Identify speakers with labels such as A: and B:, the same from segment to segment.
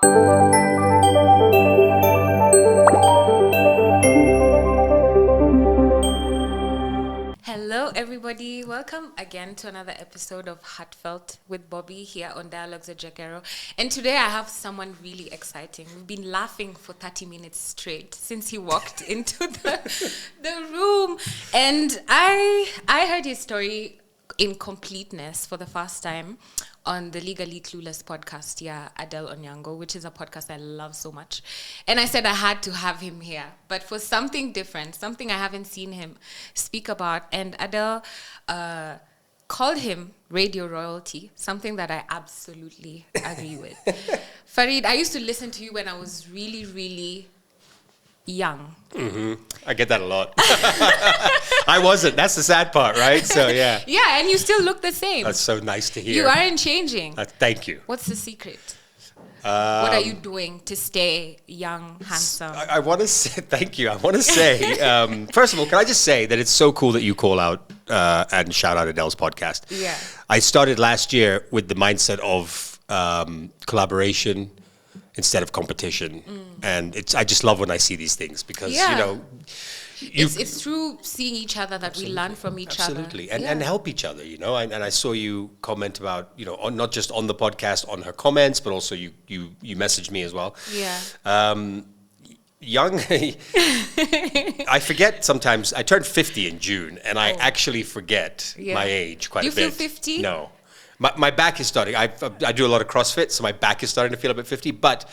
A: Hello, everybody. Welcome again to another episode of Heartfelt with Bobby here on Dialogues at Jaquero. And today I have someone really exciting. We've been laughing for 30 minutes straight since he walked into the room. And I heard his story in completeness for the first time on the Legally Clueless podcast, Adele Onyango, which is a podcast I love so much. And I said I had to have him here, but for something different, something I haven't seen him speak about. And Adele called him radio royalty, something that I absolutely agree with. Farid, I used to listen to you when I was really, really young.
B: Mm-hmm. I get that a lot. I wasn't. That's the sad part, right? So, yeah.
A: Yeah, and you still look the same.
B: That's so nice to hear.
A: You aren't changing.
B: Thank you.
A: What's the secret? What are you doing to stay young, handsome?
B: I want to say, thank you. I want to say, first of all, can I just say that it's so cool that you call out and shout out Adele's podcast.
A: Yeah.
B: I started last year with the mindset of collaboration instead of competition. And I just love when I see these things because,
A: it's through seeing each other that we learn from each other.
B: Absolutely. And help each other, and I saw you comment about, not just on the podcast, on her comments, but also you messaged me as well.
A: Yeah.
B: Young, I forget sometimes. I turned 50 in June, and I actually forget my age quite a bit.
A: Do you feel 50?
B: No. My back is starting. I do a lot of CrossFit, so my back is starting to feel a bit 50. But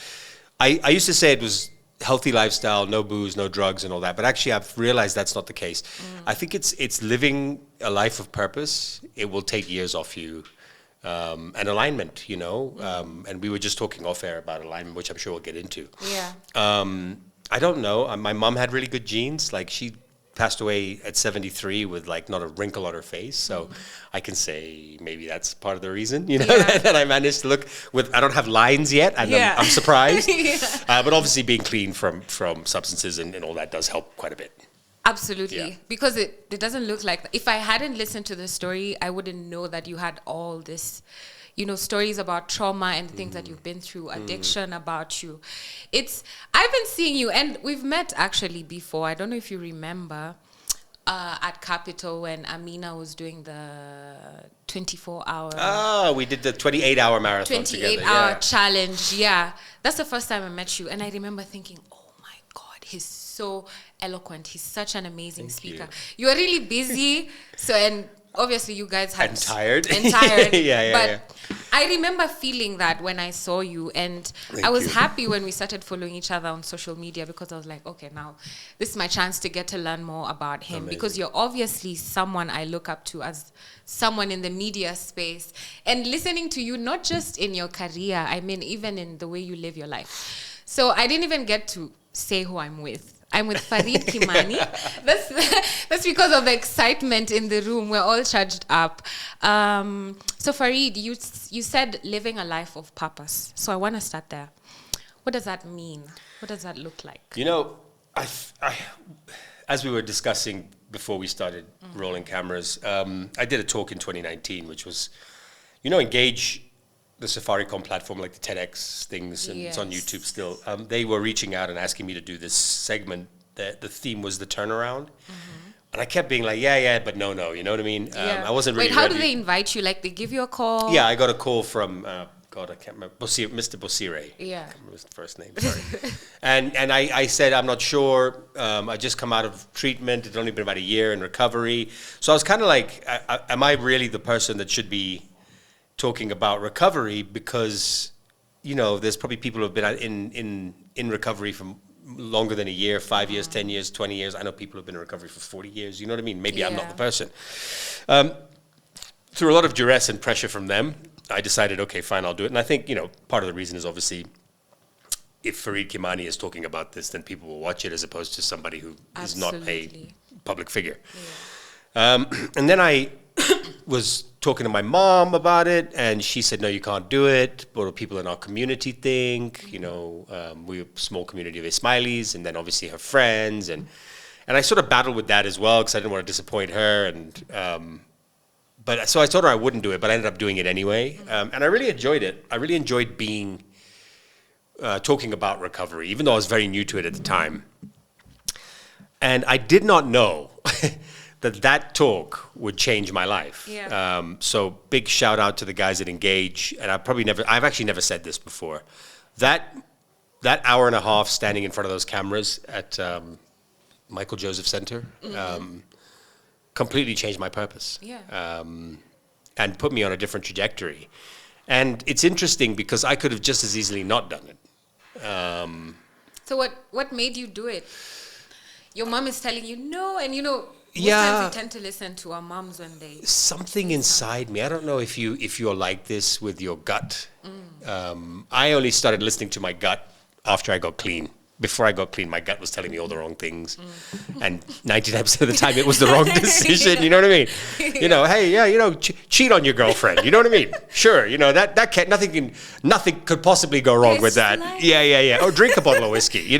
B: I used to say it was healthy lifestyle, no booze, no drugs, and all that. But actually, I've realized that's not the case. I think it's living a life of purpose. It will take years off you. And alignment, and we were just talking off air about alignment, which I'm sure we'll get into.
A: Yeah.
B: I don't know. My mom had really good genes. Like she passed away at 73 with like not a wrinkle on her face. So I can say maybe that's part of the reason, that I managed to look with, I don't have lines yet and I'm surprised. But obviously being clean from substances and all that does help quite a bit.
A: Absolutely. Because it doesn't look like, if I hadn't listened to the story, I wouldn't know that you had all this, stories about trauma and things that you've been through, addiction about you. I've been seeing you, and we've met actually before. I don't know if you remember at Capitol when Amina was doing the 24-hour.
B: Oh, we did the 28-hour marathon together.
A: 28-hour challenge, yeah. That's the first time I met you, and I remember thinking, oh my God, he's so eloquent. He's such an amazing speaker. You are really busy, and obviously you guys had...
B: And tired.
A: But I remember feeling that when I saw you, and I was happy when we started following each other on social media because I was like, okay, now this is my chance to get to learn more about him. Amazing. Because you're obviously someone I look up to as someone in the media space. And listening to you, not just in your career, I mean, even in the way you live your life. So I didn't even get to say who I'm with. I'm with Farid Kimani. That's because of the excitement in the room. We're all charged up. So Farid, you said living a life of purpose. So I want to start there. What does that mean? What does that look like?
B: I as we were discussing before we started rolling cameras, I did a talk in 2019, which was, Engage, the Safaricom platform, like the TEDx things, and it's on YouTube still. They were reaching out and asking me to do this segment. The theme was the turnaround. And I kept being like, but no, you know what I mean? I wasn't really
A: Wait, how do they invite you? Like, they give you a call?
B: Yeah, I got a call from, I can't remember, Mr. Bosire.
A: Yeah.
B: I can't remember his first name, sorry. and I said, I'm not sure. I just come out of treatment. It's only been about a year in recovery. So I was kind of like, am I really the person that should be talking about recovery? Because there's probably people who have been in recovery for longer than a year, 5 years, 10 years, 20 years. I know people who have been in recovery for 40 years. You know what I mean? Maybe I'm not the person. Through a lot of duress and pressure from them, I decided, okay, fine, I'll do it. And I think part of the reason is obviously if Farid Kimani is talking about this, then people will watch it as opposed to somebody who is not a public figure. And then I was talking to my mom about it, and she said, no, you can't do it. What do people in our community think? We're a small community of Ismailis, and then obviously her friends. And I sort of battled with that as well because I didn't want to disappoint her. But so I told her I wouldn't do it, but I ended up doing it anyway. And I really enjoyed it. I really enjoyed being talking about recovery, even though I was very new to it at the time. And I did not know that talk would change my life.
A: Yeah.
B: So big shout out to the guys at Engage. And I've actually never said this before. That hour and a half standing in front of those cameras at Michael Joseph Center completely changed my purpose.
A: Yeah.
B: And put me on a different trajectory. And it's interesting because I could have just as easily not done it.
A: So what made you do it? Your mom is telling you no, and most
B: Yeah.
A: times we tend to listen to our moms when they...
B: Something inside me. I don't know if you're like this with your gut. I only started listening to my gut after I got clean. Before I got clean, my gut was telling me all the wrong things, and 99% of the time it was the wrong decision. You know what I mean? Hey, cheat on your girlfriend. You know what I mean? Sure, that can't, nothing could possibly go wrong with that.
A: Slice.
B: Yeah. Or drink a bottle of whiskey.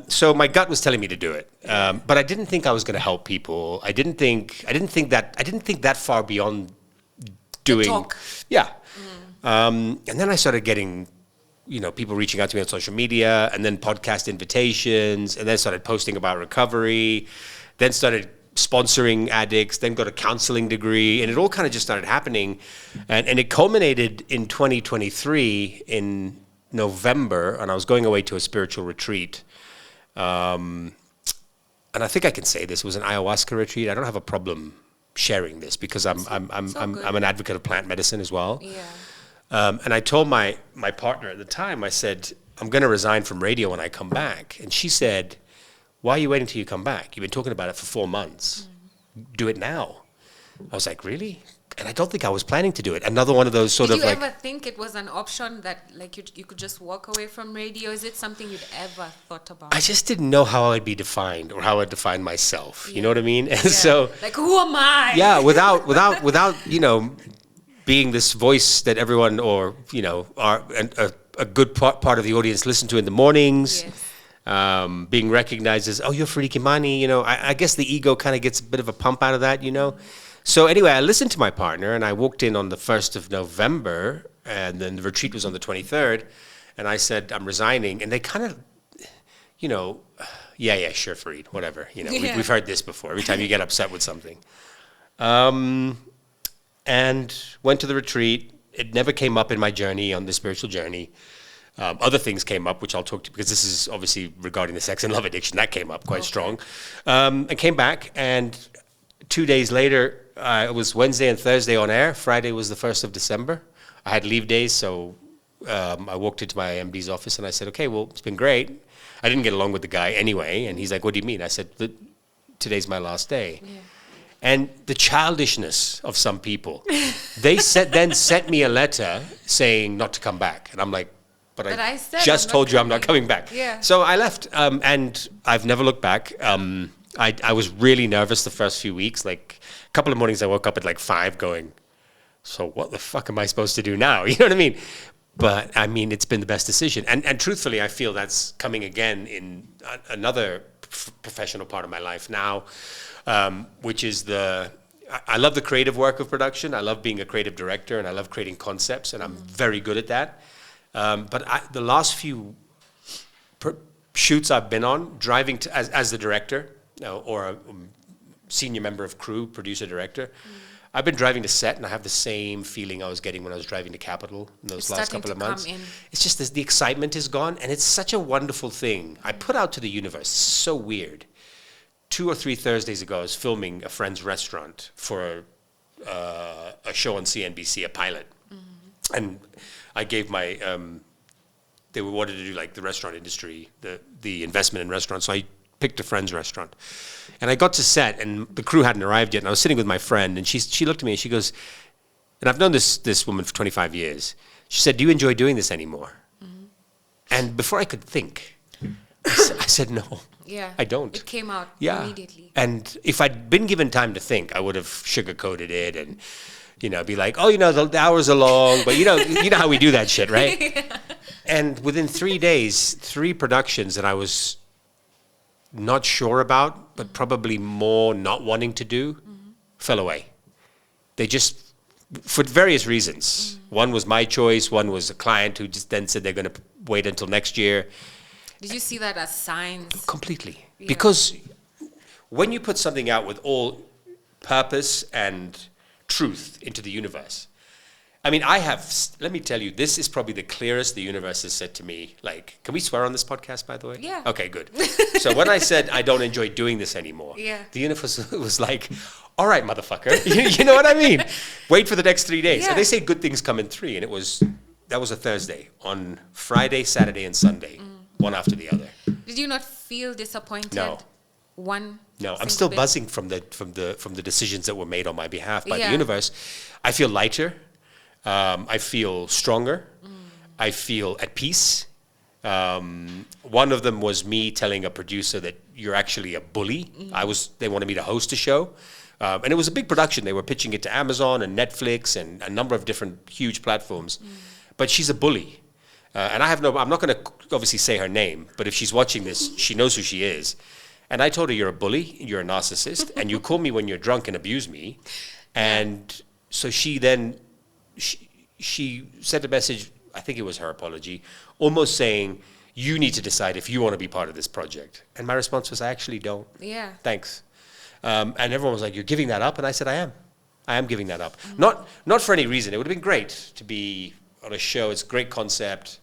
B: So my gut was telling me to do it, but I didn't think I was going to help people. I didn't think that far beyond doing.
A: Talk.
B: Yeah, and then I started getting people reaching out to me on social media, and then podcast invitations, and then started posting about recovery, then started sponsoring addicts, then got a counseling degree, and it all kind of just started happening. And it culminated in 2023 in November, and I was going away to a spiritual retreat. And I think I can say this, it was an ayahuasca retreat. I don't have a problem sharing this because I'm an advocate of plant medicine as well.
A: Yeah.
B: And I told my partner at the time, I said, I'm going to resign from radio when I come back. And she said, why are you waiting till you come back? You've been talking about it for 4 months. Do it now. I was like, really? And I don't think I was planning to do it. Another one of those
A: Did you ever think it was an option that you could just walk away from radio? Is it something you'd ever thought about?
B: I just didn't know how I'd be defined or how I'd define myself. You know what I mean? And so,
A: who am I?
B: Yeah, without being this voice that everyone are a good part of the audience listen to in the mornings, being recognized as, you're Farid Kimani, I guess the ego kind of gets a bit of a pump out of that, So anyway, I listened to my partner, and I walked in on the 1st of November, and then the retreat was on the 23rd, and I said, I'm resigning, and they kind of, yeah, sure, Farid, whatever, we've heard this before, every time you get upset with something. And went to the retreat. It never came up in my journey, on the spiritual journey. Other things came up, which I'll talk to, because this is obviously regarding the sex and love addiction. That came up quite strong. And came back, and 2 days later, it was Wednesday and Thursday on air. Friday was the 1st of December. I had leave days, so I walked into my MD's office, and I said, okay, well, it's been great. I didn't get along with the guy anyway, and he's like, what do you mean? I said, today's my last day. Yeah. And the childishness of some people, they then sent me a letter saying not to come back. And I'm like, but I just told you I'm not coming back.
A: Yeah.
B: So I left, and I've never looked back. I was really nervous the first few weeks. Like a couple of mornings I woke up at like 5 going, so what the fuck am I supposed to do now? You know what I mean? But I mean, it's been the best decision. And truthfully, I feel that's coming again in another professional part of my life now. Which is I love the creative work of production. I love being a creative director, and I love creating concepts, and I'm very good at that. But the last few shoots I've been on, driving as the director or a senior member of crew, producer, director, I've been driving to set, and I have the same feeling I was getting when I was driving to Capitol in those last couple of months. It's just the excitement is gone, and it's such a wonderful thing. I put out to the universe, so weird. 2 or 3 Thursdays ago, I was filming a friend's restaurant for a show on CNBC, a pilot. And I gave my, they wanted to do like the restaurant industry, the investment in restaurants. So I picked a friend's restaurant. And I got to set, and the crew hadn't arrived yet. And I was sitting with my friend, and she looked at me and she goes, and I've known this woman for 25 years. She said, do you enjoy doing this anymore? And before I could think, I said no.
A: Yeah,
B: I don't.
A: It came out immediately.
B: And if I'd been given time to think, I would have sugarcoated it and, be like, the hours are long, but you know how we do that shit, right? Yeah. And within 3 days, 3 productions that I was not sure about, but probably more not wanting to do, fell away. They just for various reasons. One was my choice. One was a client who just then said they're going to wait until next year.
A: Did you see that as signs?
B: Completely.
A: Yeah.
B: Because when you put something out with all purpose and truth into the universe, I mean, let me tell you, this is probably the clearest the universe has said to me. Like, can we swear on this podcast, by the way?
A: Yeah.
B: Okay, good. So when I said I don't enjoy doing this anymore, the universe was like, all right, motherfucker. You know what I mean? Wait for the next 3 days.
A: Yeah.
B: And they say good things come in 3. And that was a Thursday. On Friday, Saturday, and Sunday, one after the other.
A: Did you not feel disappointed?
B: No. No, I'm still buzzing from the decisions that were made on my behalf by the universe. I feel lighter. I feel stronger. I feel at peace. One of them was me telling a producer that you're actually a bully. They wanted me to host a show. And it was a big production. They were pitching it to Amazon and Netflix and a number of different huge platforms. But she's a bully. And I'm not going to obviously say her name, but if she's watching this, she knows who she is. And I told her, you're a bully, you're a narcissist, and you call me when you're drunk and abuse me. And so she then, she sent a message, I think it was her apology, almost saying, you need to decide if you want to be part of this project. And my response was, I actually don't.
A: Yeah.
B: Thanks. And everyone was like, you're giving that up? And I said, I am. I am giving that up. Not for any reason. It would have been great to be on a show. It's a great concept.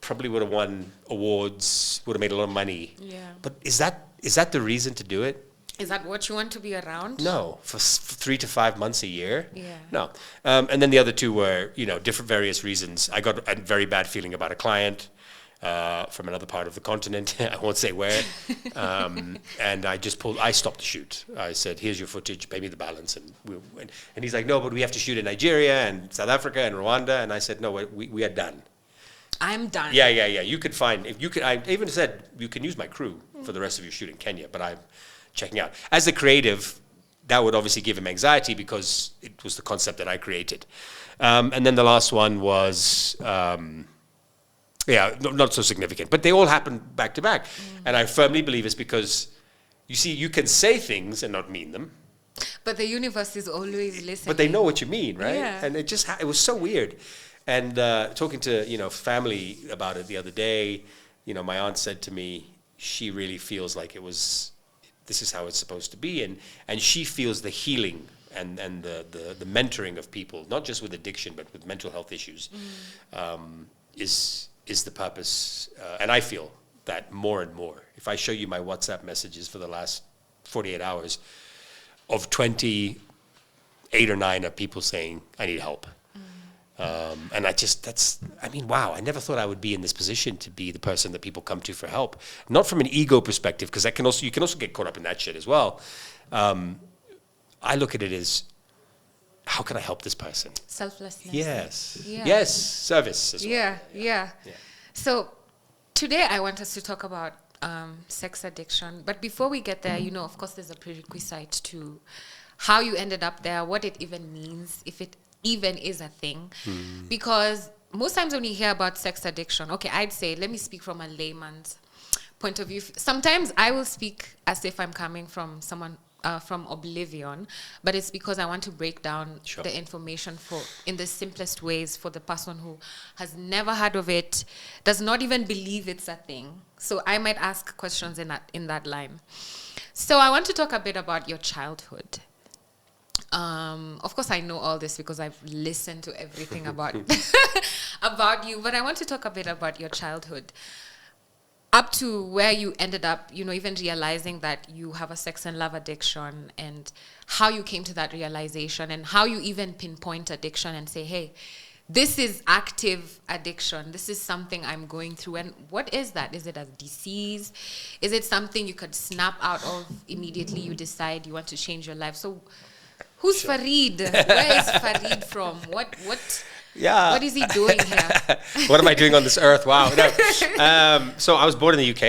B: Probably would have won awards, would have made a lot of money.
A: Yeah.
B: But is that the reason to do it?
A: Is that what you want to be around?
B: No, for 3 to 5 months a year.
A: Yeah.
B: No. And then the other two were, different various reasons. I got a very bad feeling about a client from another part of the continent. I won't say where. And I stopped the shoot. I said, here's your footage, pay me the balance. And he's like, no, but we have to shoot in Nigeria and South Africa and Rwanda. And I said, no, we are done.
A: I'm done.
B: Yeah. You could I even said, you can use my crew for the rest of your shoot in Kenya, but I'm checking out. As the creative, that would obviously give him anxiety because it was the concept that I created. And then the last one was, not so significant, but they all happened back to back. And I firmly believe it's because, you see, you can say things and not mean them.
A: But the universe is always listening.
B: But they know what you mean, right?
A: Yeah.
B: And it was so weird. And talking to, family about it the other day, my aunt said to me, she really feels like this is how it's supposed to be. And she feels the healing and the mentoring of people, not just with addiction, but with mental health issues, is the purpose. And I feel that more and more. If I show you my WhatsApp messages for the last 48 hours, of 20, 8 or 9 are people saying, I need help. And wow, I never thought I would be in this position to be the person that people come to for help. Not from an ego perspective, because you can also get caught up in that shit as well. I look at it as, how can I help this person?
A: Selflessness.
B: Yes.
A: Yeah.
B: Yes, service as well.
A: Yeah. So today I want us to talk about sex addiction. But before we get there, of course, there's a prerequisite to how you ended up there, what it even means, if it even is a thing. Because most times when you hear about sex addiction, okay, I'd say, let me speak from a layman's point of view. Sometimes I will speak as if I'm coming from someone from oblivion, but it's because I want to break down the information in the simplest ways for the person who has never heard of it, does not even believe it's a thing. So I might ask questions in that line. So I want to talk a bit about your childhood. Of course, I know all this because I've listened to everything about you, but I want to talk a bit about your childhood. Up to where you ended up, even realizing that you have a sex and love addiction, and how you came to that realization, and how you even pinpoint addiction and say, hey, this is active addiction. This is something I'm going through. And what is that? Is it a disease? Is it something you could snap out of immediately? You decide you want to change your life. So who's Farid? Where is Farid from? What is he doing here?
B: What am I doing on this earth? Wow. No. So I was born in the UK,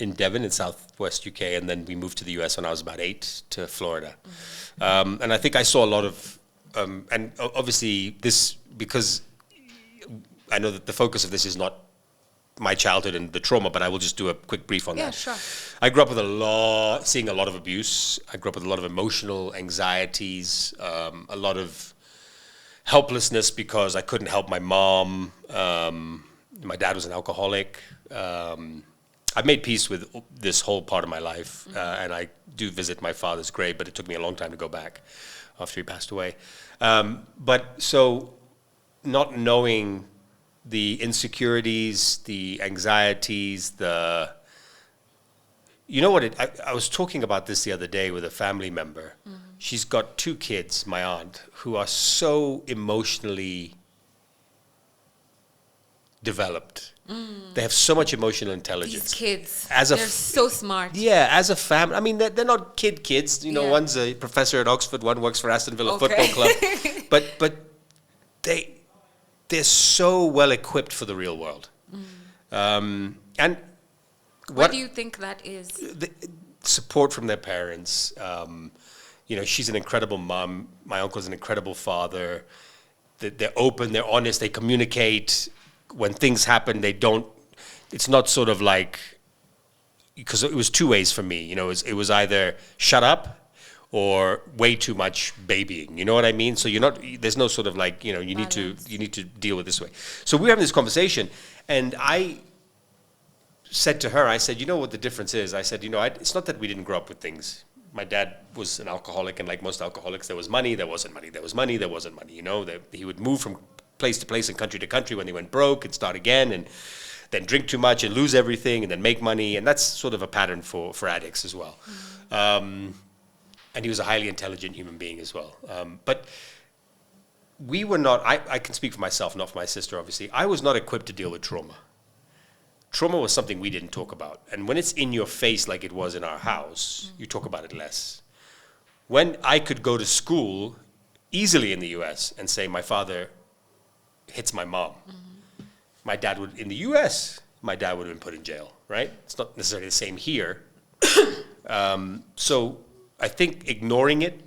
B: in Devon, in southwest UK, and then we moved to the US when I was about 8 to Florida. And I think I saw a lot of, and obviously this, because I know that the focus of this is not my childhood and the trauma, but I will just do a quick brief on
A: Yeah,
B: that.
A: sure.
B: I grew up with seeing a lot of abuse. I grew up with a lot of emotional anxieties, a lot of helplessness because I couldn't help my mom. My dad was an alcoholic. I've made peace with this whole part of my life, and I do visit my father's grave, but it took me a long time to go back after he passed away. But so not knowing the insecurities, the anxieties, you know what, I was talking about this the other day with a family member. She's got 2 kids, my aunt, who are so emotionally developed. They have so much emotional intelligence.
A: These kids,
B: they're
A: so smart.
B: Yeah, as a family. I mean, they're not kids. You know,
A: Yeah.
B: one's a professor at Oxford, one works for Aston Villa
A: Okay.
B: Football Club. But they're so well equipped for the real world. And
A: What do you think that is?
B: the support from their parents. You know, she's an incredible mom. My uncle's an incredible father. They're open, they're honest, they communicate. When things happen, it's not sort of like, because it was 2 ways for me. You know, it was either shut up or way too much babying. You know what I mean? So there's no sort of like, you know, you need to deal with this way. So we were having this conversation, and I said to her, I said, you know what the difference is? I said, you know, it's not that we didn't grow up with things. My dad was an alcoholic, and like most alcoholics, there was money, there wasn't money, there was money, there wasn't money. You know, he would move from place to place and country to country when they went broke and start again, and then drink too much and lose everything and then make money. And that's sort of a pattern for addicts as well. And he was a highly intelligent human being as well. But we were not, I can speak for myself, not for my sister, obviously. I was not equipped to deal with trauma. Trauma was something we didn't talk about. And when it's in your face like it was in our house, you talk about it less. When I could go to school easily in the US and say, my father hits my mom, my dad would, in the US, my dad would have been put in jail, right? It's not necessarily the same here. So I think ignoring it,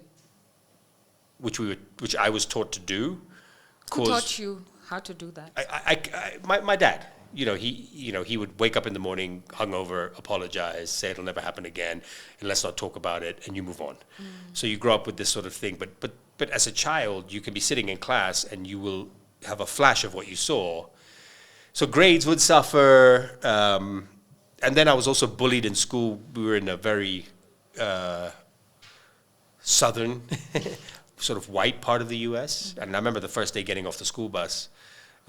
B: which I was taught to do,
A: Who taught you how to do that?
B: my dad. He would wake up in the morning, hungover, apologize, say it'll never happen again, and let's not talk about it, and you move on. So you grow up with this sort of thing. But as a child, you can be sitting in class and you will have a flash of what you saw. So grades would suffer, and then I was also bullied in school. We were in a very southern, sort of white part of the U.S. And I remember the first day getting off the school bus.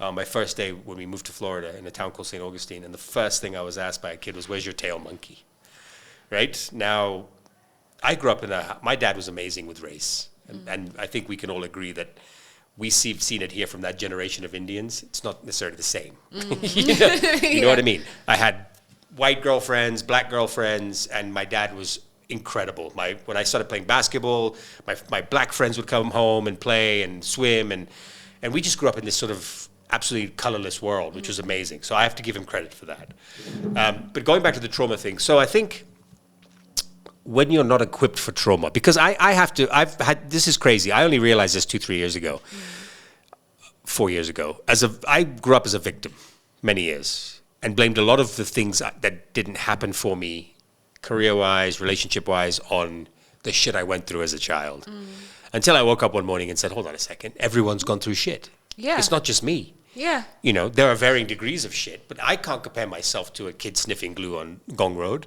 B: My first day when we moved to Florida in a town called St. Augustine, and the first thing I was asked by a kid was, "Where's your tail, monkey?" Right? Now, I grew up my dad was amazing with race, and I think we can all agree that we've seen it here from that generation of Indians. It's not necessarily the same. You know what I mean? I had white girlfriends, black girlfriends, and my dad was incredible. When I started playing basketball, my black friends would come home and play and swim, and we just grew up in this sort of absolutely colorless world, which was amazing. So I have to give him credit for that. But going back to the trauma thing, so I think when you're not equipped for trauma, because this is crazy. I only realized this 2-3 years ago, 4 years ago. I grew up as a victim many years and blamed a lot of the things that didn't happen for me, career-wise, relationship-wise, on the shit I went through as a child. Until I woke up one morning and said, hold on a second, everyone's gone through shit.
A: Yeah.
B: It's not just me.
A: Yeah.
B: You know, there are varying degrees of shit, but I can't compare myself to a kid sniffing glue on Gong Road.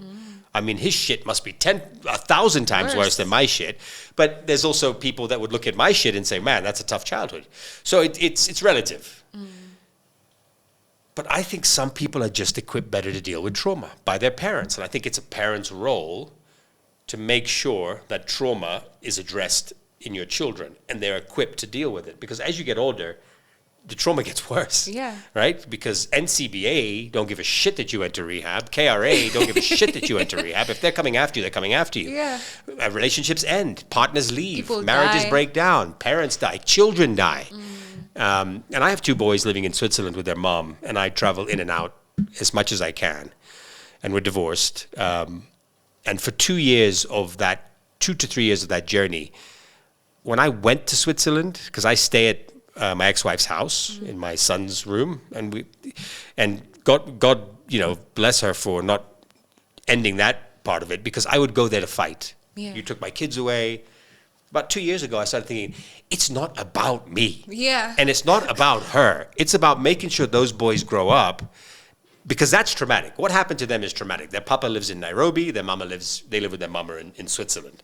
B: I mean, his shit must be 1,000 times worse than my shit. But there's also people that would look at my shit and say, man, that's a tough childhood. So it's relative. But I think some people are just equipped better to deal with trauma by their parents. And I think it's a parent's role to make sure that trauma is addressed in your children and they're equipped to deal with it. Because as you get older, the trauma gets worse.
A: Yeah.
B: Right? Because NCBA don't give a shit that you went to rehab. KRA don't give a shit that you went to rehab. If they're coming after you, they're coming after you.
A: Yeah.
B: Relationships end. Partners leave.
A: People
B: Marriages
A: die.
B: break down. Parents die. Children die. And I have 2 boys living in Switzerland with their mom, and I travel in and out as much as I can. And we're divorced. And for 2 years of that, 2 to 3 years of that journey, when I went to Switzerland, because I stay at my ex-wife's house in my son's room, and God, bless her for not ending that part of it, because I would go there to fight.
A: Yeah.
B: You took my kids away. About 2 years ago, I started thinking, it's not about me.
A: Yeah.
B: And it's not about her. It's about making sure those boys grow up, because that's traumatic. What happened to them is traumatic. Their papa lives in Nairobi, they live with their mama in Switzerland.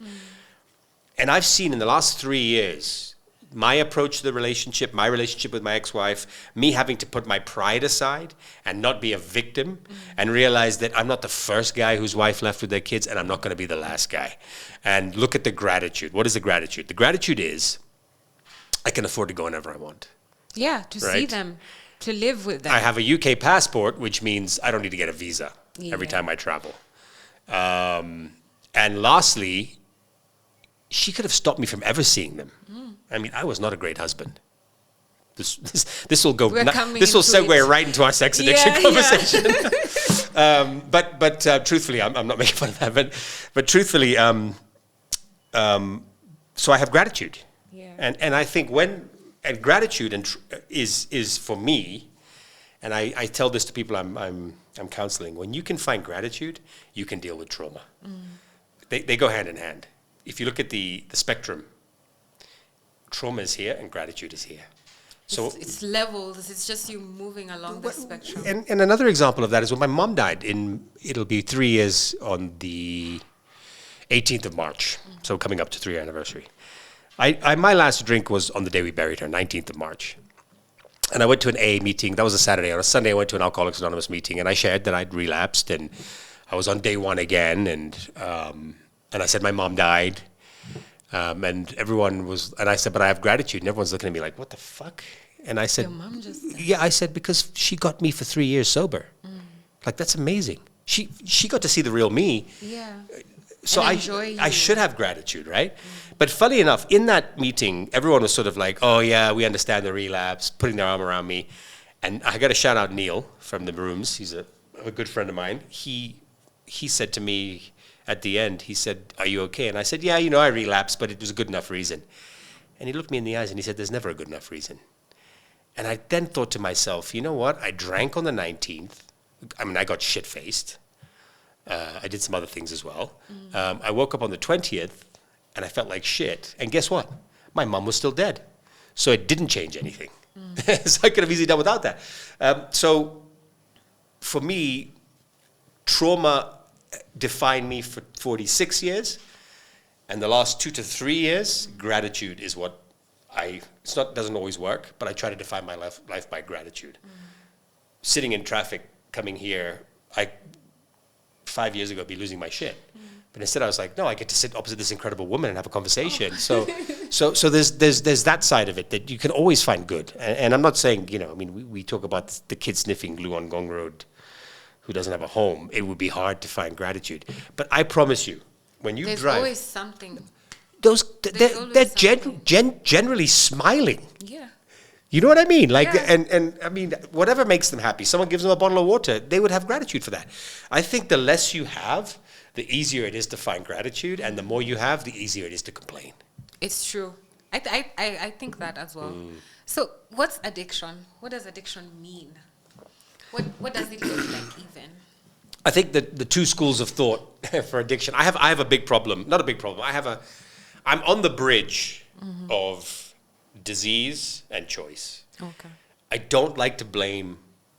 B: And I've seen in the last 3 years, my approach to the relationship, my relationship with my ex-wife, me having to put my pride aside and not be a victim, and realize that I'm not the first guy whose wife left with their kids, and I'm not going to be the last guy. And look at the gratitude. What is the gratitude? The gratitude is, I can afford to go whenever I want.
A: Yeah, to see
B: Right?
A: them, to live with them.
B: I have a UK passport, which means I don't need to get a visa every
A: Yeah.
B: time I travel. And lastly, she could have stopped me from ever seeing them. I mean, I was not a great husband. This will go.
A: We're coming
B: This will
A: into
B: segue
A: it.
B: right into our sex addiction
A: Yeah,
B: conversation. But truthfully, I'm not making fun of that. But truthfully, so I have gratitude,
A: Yeah.
B: and I think and gratitude is for me, and I tell this to people I'm counseling. When you can find gratitude, you can deal with trauma. They go hand in hand. If you look at the spectrum, trauma is here and gratitude is here. So
A: It's levels. It's just you moving along the spectrum.
B: and another example of that is when my mom died. It'll be 3 years on the 18th of March, so coming up to 3-year anniversary. My last drink was on the day we buried her, 19th of March. And I went to an AA meeting. That was a Saturday. On a Sunday, I went to an Alcoholics Anonymous meeting, and I shared that I'd relapsed, and I was on day one again, and I said my mom died. And everyone was, and I said, but I have gratitude. And everyone's looking at me like, what the fuck? And I said,
A: Your mom just died.
B: yeah, I said, because she got me for 3 years sober. Like, that's amazing. She got to see the real me.
A: Yeah.
B: So
A: And enjoy
B: I
A: you.
B: should have gratitude, right? But funny enough, in that meeting, everyone was sort of like, oh yeah, we understand the relapse, putting their arm around me. And I got to shout out Neil from the rooms. He's a good friend of mine. He said to me at the end, he said, are you okay? And I said, yeah, I relapsed, but it was a good enough reason. And he looked me in the eyes and he said, there's never a good enough reason. And I then thought to myself, you know what? I drank on the 19th. I mean, I got shit-faced. I did some other things as well. I woke up on the 20th and I felt like shit. And guess what? My mom was still dead. So it didn't change anything. So I could have easily done without that. So for me, trauma defined me for 46 years. And the last 2 to 3 years, gratitude is what doesn't always work, but I try to define my life by gratitude. Sitting in traffic, coming here, 5 years ago, I'd be losing my shit. But instead I was like, no, I get to sit opposite this incredible woman and have a conversation. So there's that side of it, that you can always find good. And I'm not saying, we talk about the kid sniffing glue on Gong Road who doesn't have a home. It would be hard to find gratitude. But I promise you, when you
A: There's
B: drive,
A: always something.
B: they're generally smiling.
A: Yeah.
B: You know what I mean? Like,
A: Yeah.
B: and I mean, whatever makes them happy. Someone gives them a bottle of water, they would have gratitude for that. I think the less you have, the easier it is to find gratitude, and the more you have, the easier it is to complain.
A: It's true. I think that as well. So what's addiction? What does addiction mean? What does it look like even?
B: I think that the two schools of thought for addiction. I have a big problem. Not a big problem. I'm on the bridge of disease and choice.
A: Okay.
B: I don't like to blame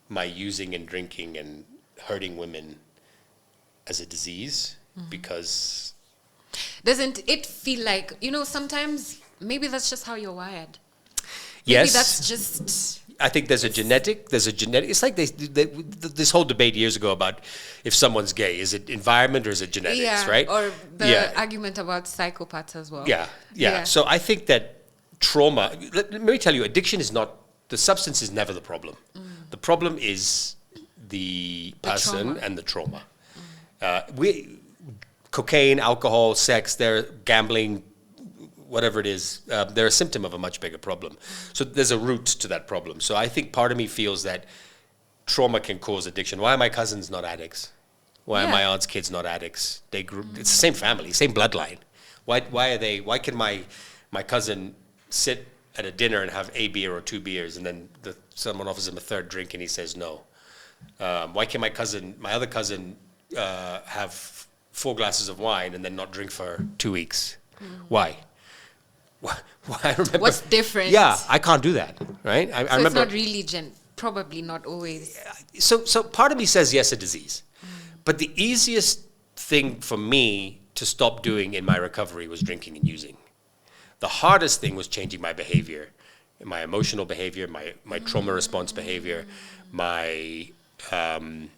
B: my using and drinking and hurting women as a disease, because
A: Doesn't it feel like, sometimes maybe that's just how you're wired.
B: yes,
A: Maybe that's just...
B: I think there's a genetic. It's like this whole debate years ago about if someone's gay, is it environment or is it genetics, right?
A: Or the argument about psychopaths as well.
B: Yeah. So I think that trauma. Let me tell you, addiction is not the substance. Is never the problem. The problem is the person
A: trauma.
B: and the trauma. Cocaine, alcohol, sex, they're gambling, whatever it is, they're a symptom of a much bigger problem. So there's a root to that problem. So I think part of me feels that trauma can cause addiction. Why are my cousins not addicts? Why are my aunt's kids not addicts? It's the same family, same bloodline. Why can my cousin sit at a dinner and have a beer or 2 beers, and then someone offers him a third drink and he says no? Why can my other cousin, have 4 glasses of wine and then not drink for 2 weeks? Why? Why? I remember.
A: What's different?
B: Yeah, I can't do that, right? I remember.
A: It's not really probably not always.
B: So part of me says yes, a disease. But the easiest thing for me to stop doing in my recovery was drinking and using. The hardest thing was changing my behavior, my emotional behavior, my trauma response behavior, my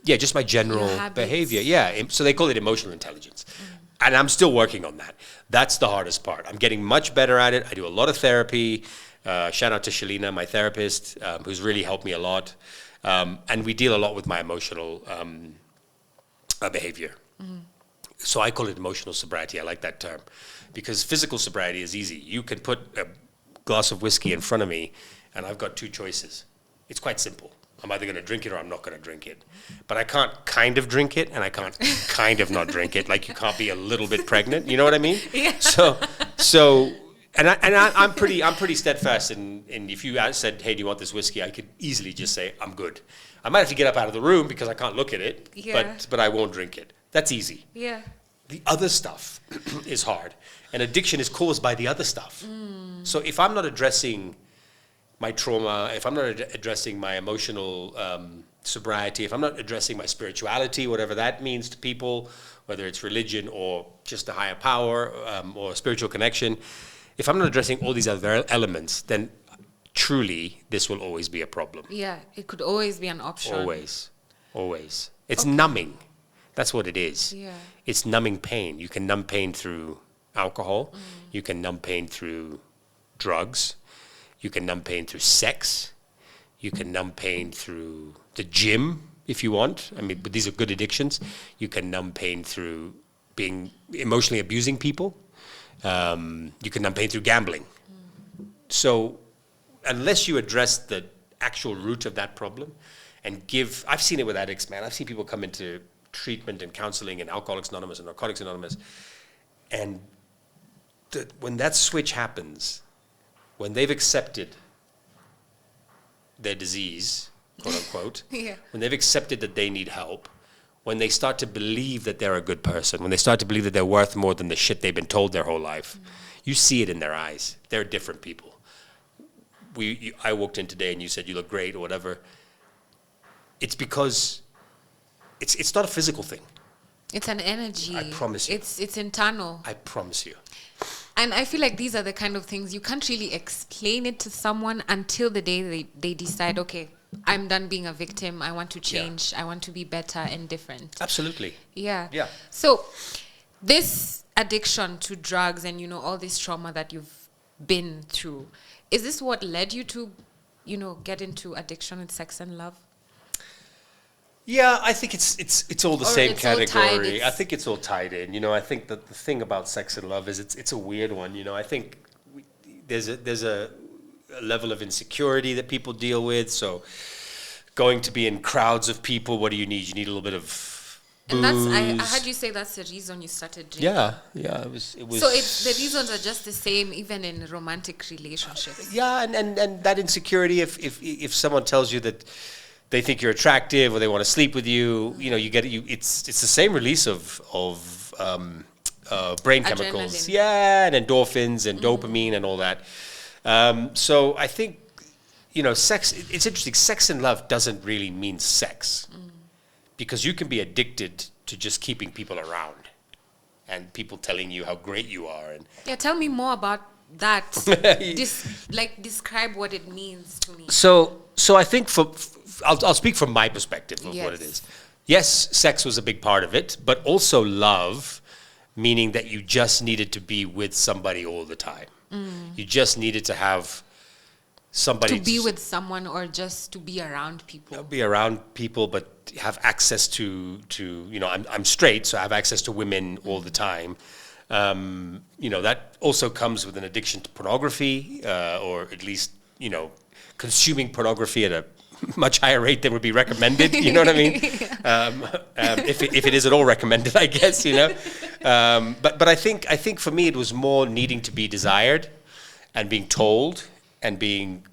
B: just my general behavior. Yeah, so they call it emotional intelligence. And I'm still working on that. That's the hardest part. I'm getting much better at it. I do a lot of therapy. Shout out to Shalina, my therapist, who's really helped me a lot. And we deal a lot with my emotional behavior. So I call it emotional sobriety. I like that term. Because physical sobriety is easy. You can put a glass of whiskey in front of me, and I've got 2 choices. It's quite simple. I'm either going to drink it or I'm not going to drink it. But I can't kind of drink it, and I can't kind of not drink it. Like you can't be a little bit pregnant. You know what I mean?
A: Yeah.
B: I'm pretty steadfast. And if you said, "Hey, do you want this whiskey?" I could easily just say, "I'm good." I might have to get up out of the room because I can't look at it.
A: Yeah.
B: But I won't drink it. That's easy.
A: Yeah.
B: The other stuff is hard. And addiction is caused by the other stuff. So if I'm not addressing my trauma, if I'm not addressing my emotional sobriety, if I'm not addressing my spirituality, whatever that means to people, whether it's religion or just a higher power or a spiritual connection, if I'm not addressing all these other elements, then truly this will always be a problem.
A: Yeah, it could always be an option.
B: Always. It's numbing. That's what it is.
A: Yeah.
B: It's numbing pain. You can numb pain through alcohol. You can numb pain through drugs. You can numb pain through sex. You can numb pain through the gym if you want. I mean, but these are good addictions. You can numb pain through being emotionally abusing people. You can numb pain through gambling. So unless you address the actual root of that problem and I've seen it with addicts, man. I've seen people come into treatment and counseling and Alcoholics Anonymous and Narcotics Anonymous, and when that switch happens, when they've accepted their disease, quote unquote, when they've accepted that they need help, when they start to believe that they're a good person, when they start to believe that they're worth more than the shit they've been told their whole life, you see it in their eyes. They're different people. I walked in today and you said you look great or whatever. It's because it's not a physical thing.
A: It's an energy.
B: I promise you.
A: It's internal.
B: I promise you.
A: And I feel like these are the kind of things you can't really explain it to someone until the day they decide, okay, I'm done being a victim. I want to change. I want to be better and different.
B: Absolutely.
A: Yeah.
B: Yeah.
A: So this addiction to drugs and, all this trauma that you've been through, is this what led you to, get into addiction with sex and love?
B: Yeah, I think it's all the same category. I think it's all tied in. I think that the thing about sex and love is it's a weird one. I think there's a level of insecurity that people deal with. So going to be in crowds of people, what do you need? You need a little bit of booze.
A: And I heard you say that's the reason you started drinking.
B: Yeah, it was.
A: So the reasons are just the same, even in romantic relationships.
B: Yeah, and that insecurity. If someone tells you that they think you're attractive or they want to sleep with you, you get it. It's the same release of brain chemicals.
A: Adrenaline.
B: Yeah, and endorphins and dopamine and all that. So I think, sex, it's interesting. Sex and love doesn't really mean sex because you can be addicted to just keeping people around and people telling you how great you are. And
A: yeah, tell me more about that. Describe what it means to me.
B: So I think I'll speak from my perspective of what it is. Yes, sex was a big part of it, but also love, meaning that you just needed to be with somebody all the time. You just needed to have somebody
A: to be with someone or just to be around people.
B: Be around people, but have access to I'm straight, so I have access to women all the time. That also comes with an addiction to pornography, or at least, consuming pornography at a much higher rate than would be recommended. You know what I mean? If it is at all recommended, I guess, But I think for me it was more needing to be desired and being told and being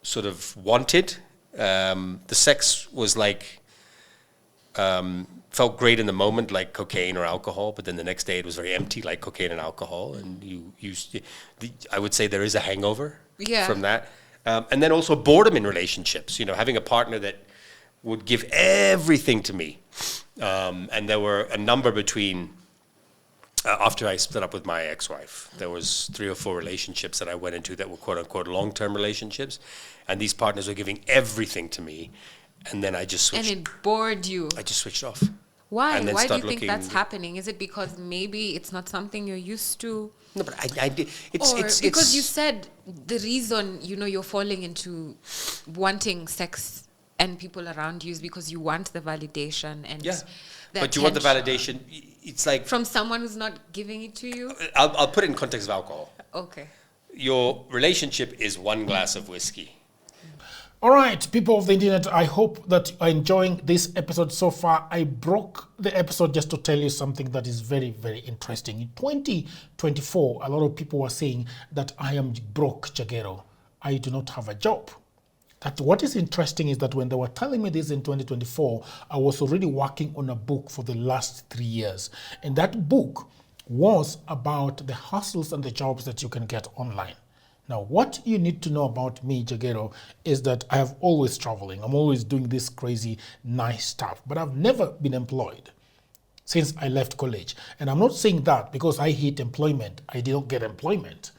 B: sort of wanted. The sex was like, felt great in the moment, like cocaine or alcohol, but then the next day it was very empty, like cocaine and alcohol. And I would say there is a hangover from that. And then also boredom in relationships, having a partner that would give everything to me. And there were a number between, after I split up with my ex-wife, there was 3 or 4 relationships that I went into that were quote unquote long-term relationships. And these partners were giving everything to me. And then I just switched.
A: And it bored you.
B: I just switched off.
A: Why? Why do you think that's happening? Is it because maybe it's not something you're used to?
B: No, but it's
A: because you said the reason, you're falling into wanting sex and people around you is because you want the validation and
B: but you want the validation. It's like
A: from someone who's not giving it to you.
B: I'll put it in context of alcohol.
A: Okay.
B: Your relationship is 1 glass of whiskey.
C: All right, people of the internet, I hope that you are enjoying this episode so far. I broke the episode just to tell you something that is very, very interesting. In 2024, a lot of people were saying that I am broke, Jagero. I do not have a job. That what is interesting is that when they were telling me this in 2024, I was already working on a book for the last 3 years. And that book was about the hustles and the jobs that you can get online. Now, what you need to know about me, Jagero, is that I have always traveling. I'm always doing this crazy, nice stuff. But I've never been employed since I left college. And I'm not saying that because I hate employment. I didn't get employment,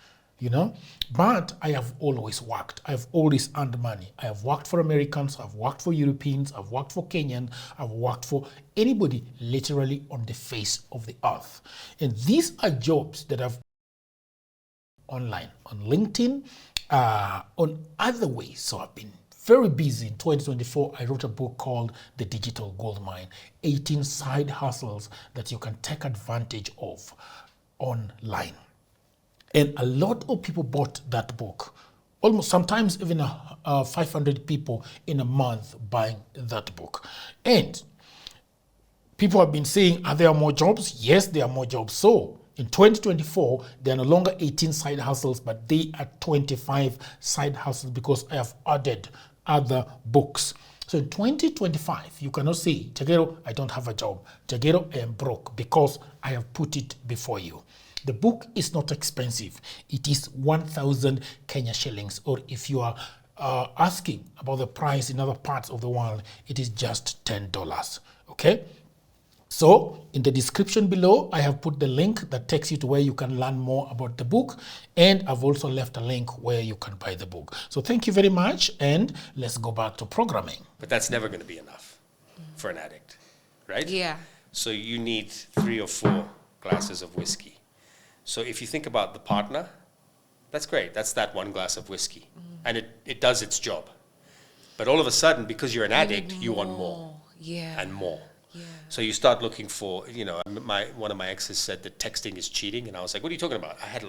C: But I have always worked. I've always earned money. I have worked for Americans. I've worked for Europeans. I've worked for Kenyan. I've worked for anybody literally on the face of the earth. And these are jobs that I've online, on LinkedIn, on other ways. So I've been very busy. In 2024, I wrote a book called The Digital Goldmine, 18 side hustles that you can take advantage of online. And a lot of people bought that book. Almost sometimes even 500 people in a month buying that book. And people have been saying, are there more jobs? Yes, there are more jobs. So in 2024, they are no longer 18 side hustles, but they are 25 side hustles because I have added other books. So in 2025, you cannot say, Jagero, I don't have a job. Jagero, I am broke because I have put it before you. The book is not expensive. It is 1,000 Kenya shillings. Or if you are asking about the price in other parts of the world, it is just $10. Okay? So in the description below, I have put the link that takes you to where you can learn more about the book. And I've also left a link where you can buy the book. So thank you very much. And let's go back to programming.
B: But that's never going to be enough for an addict, right?
A: Yeah.
B: So you need 3 or 4 glasses of whiskey. So if you think about the partner, that's great. That's that 1 glass of whiskey. And it does its job. But all of a sudden, because you're an addict, you want more.
A: Yeah.
B: And more.
A: Yeah.
B: So you start looking for, one of my exes said that texting is cheating. And I was like, what are you talking about? I had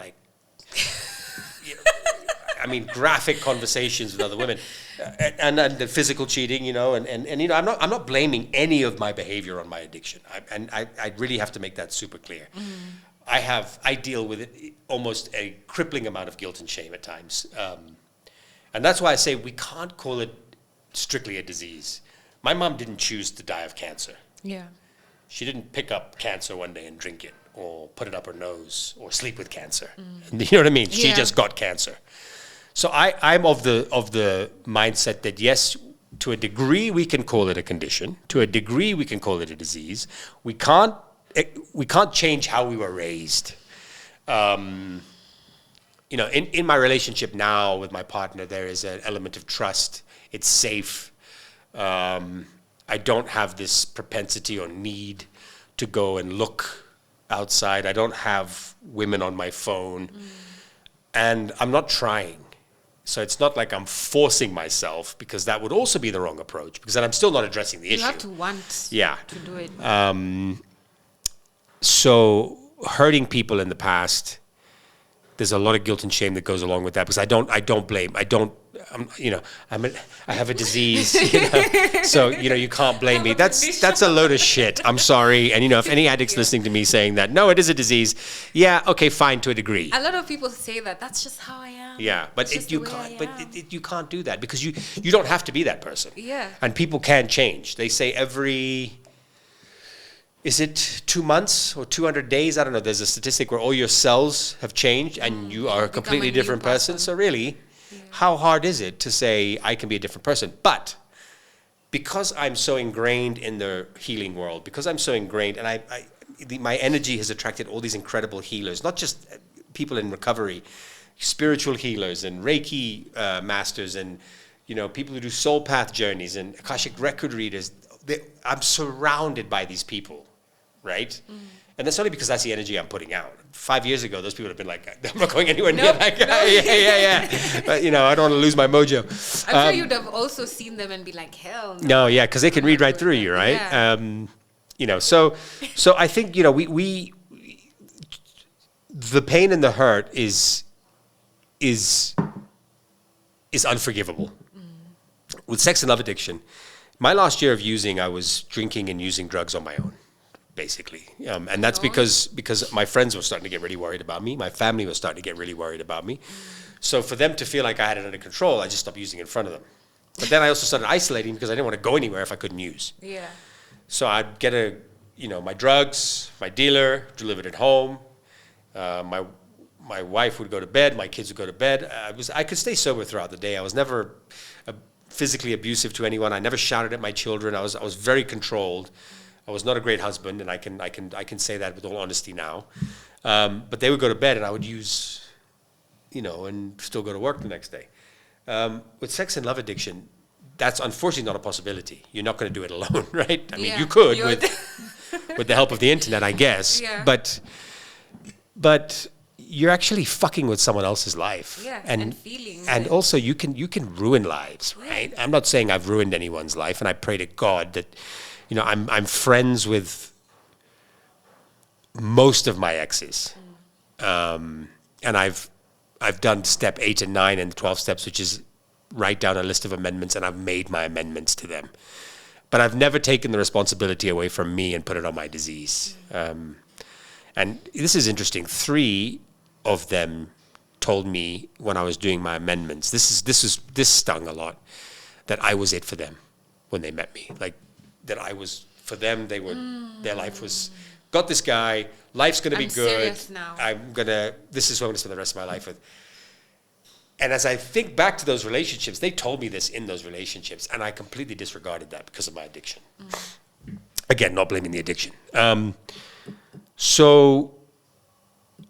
B: graphic conversations with other women. And the physical cheating, and I'm not blaming any of my behavior on my addiction. I really have to make that super clear. I deal with it almost a crippling amount of guilt and shame at times. And that's why I say we can't call it strictly a disease. My mom didn't choose to die of cancer.
A: Yeah.
B: She didn't pick up cancer one day and drink it or put it up her nose or sleep with cancer. You know what I mean? She just got cancer. So I'm of the mindset that yes, to a degree we can call it a condition. To a degree we can call it a disease. We can't change how we were raised. In my relationship now with my partner, there is an element of trust. It's safe. I don't have this propensity or need to go and look outside. I don't have women on my phone. And I'm not trying. So it's not like I'm forcing myself, because that would also be the wrong approach, because then I'm still not addressing the issue.
A: You have to want to do it.
B: So hurting people in the past, there's a lot of guilt and shame that goes along with that, because I don't blame. I have a disease, so you can't blame me. That's a load of shit. I'm sorry. And if any addict's listening to me saying that, no, it is a disease. Yeah, okay, fine, to a degree.
A: A lot of people say that. That's just how I am.
B: Yeah, but you can't. But you can't do that because you don't have to be that person.
A: Yeah.
B: And people can change. They say is it 2 months or 200 days? I don't know. There's a statistic where all your cells have changed and you are a completely different person. So really, how hard is it to say I can be a different person? But because I'm so ingrained in the healing world, because I'm so ingrained, and my energy has attracted all these incredible healers, not just people in recovery, spiritual healers and Reiki masters, and people who do soul path journeys and Akashic record readers. I'm surrounded by these people, right? And that's only because that's the energy I'm putting out. 5 years ago, those people would have been like, I'm not going anywhere near that guy. Yeah. But, I don't want to lose my mojo.
A: I'm sure you'd have also seen them and be like, hell no.
B: No, yeah, because they can read right through you, right?
A: Yeah.
B: So I think, we the pain and the hurt is unforgivable. With sex and love addiction, my last year of using, I was drinking and using drugs on my own, basically. And that's because my friends were starting to get really worried about me. My family was starting to get really worried about me. So for them to feel like I had it under control, I just stopped using in front of them. But then I also started isolating because I didn't want to go anywhere if I couldn't use.
A: Yeah.
B: So I'd get my drugs, my dealer, delivered at home. My wife would go to bed, my kids would go to bed. I could stay sober throughout the day. I was never physically abusive to anyone. I never shouted at my children. I was very controlled. I was not a great husband, and I can say that with all honesty now. But they would go to bed, and I would use, and still go to work the next day. With sex and love addiction, that's unfortunately not a possibility. You're not going to do it alone, right? I mean, you could with the help of the internet, I guess.
A: Yeah.
B: But you're actually fucking with someone else's life.
A: Yeah, and feelings.
B: And also you can ruin lives, right? I'm not saying I've ruined anyone's life, and I pray to God that, I'm friends with most of my exes. And I've done step 8 and 9 and 12 steps, which is write down a list of amendments, and I've made my amendments to them. But I've never taken the responsibility away from me and put it on my disease. And this is interesting. 3 of them told me when I was doing my amendments, this stung a lot, that I was it for them when they met me. Like that I was for them. Their life was, got this guy. Life's going to be good.
A: Serious now.
B: This is who I'm going to spend the rest of my life with. And as I think back to those relationships, they told me this in those relationships, and I completely disregarded that because of my addiction. Again, not blaming the addiction. So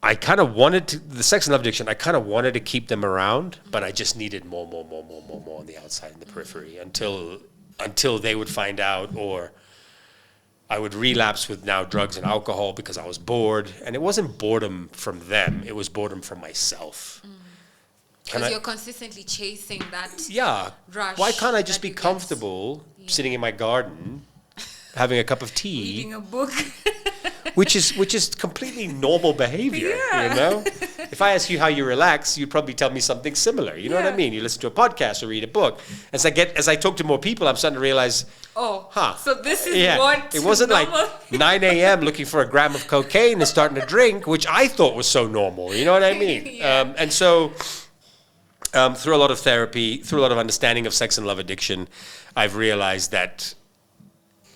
B: I kind of wanted to, the sex and love addiction, I kind of wanted to keep them around, but I just needed more on the outside, in the periphery, until they would find out, or I would relapse with now drugs and alcohol because I was bored. And it wasn't boredom from them, it was boredom from myself.
A: Because you're consistently chasing that rush.
B: Why can't I just be comfortable sitting in my garden, having a cup of tea,
A: reading a book,
B: which is completely normal behavior, If I ask you how you relax, you'd probably tell me something similar. You know what I mean? You listen to a podcast or read a book. As I talk to more people, I'm starting to realize,
A: so this is what
B: it wasn't
A: normal.
B: like 9 a.m. looking for a gram of cocaine and starting to drink, which I thought was so normal. You know what I mean? And so through a lot of therapy, through a lot of understanding of sex and love addiction, I've realized that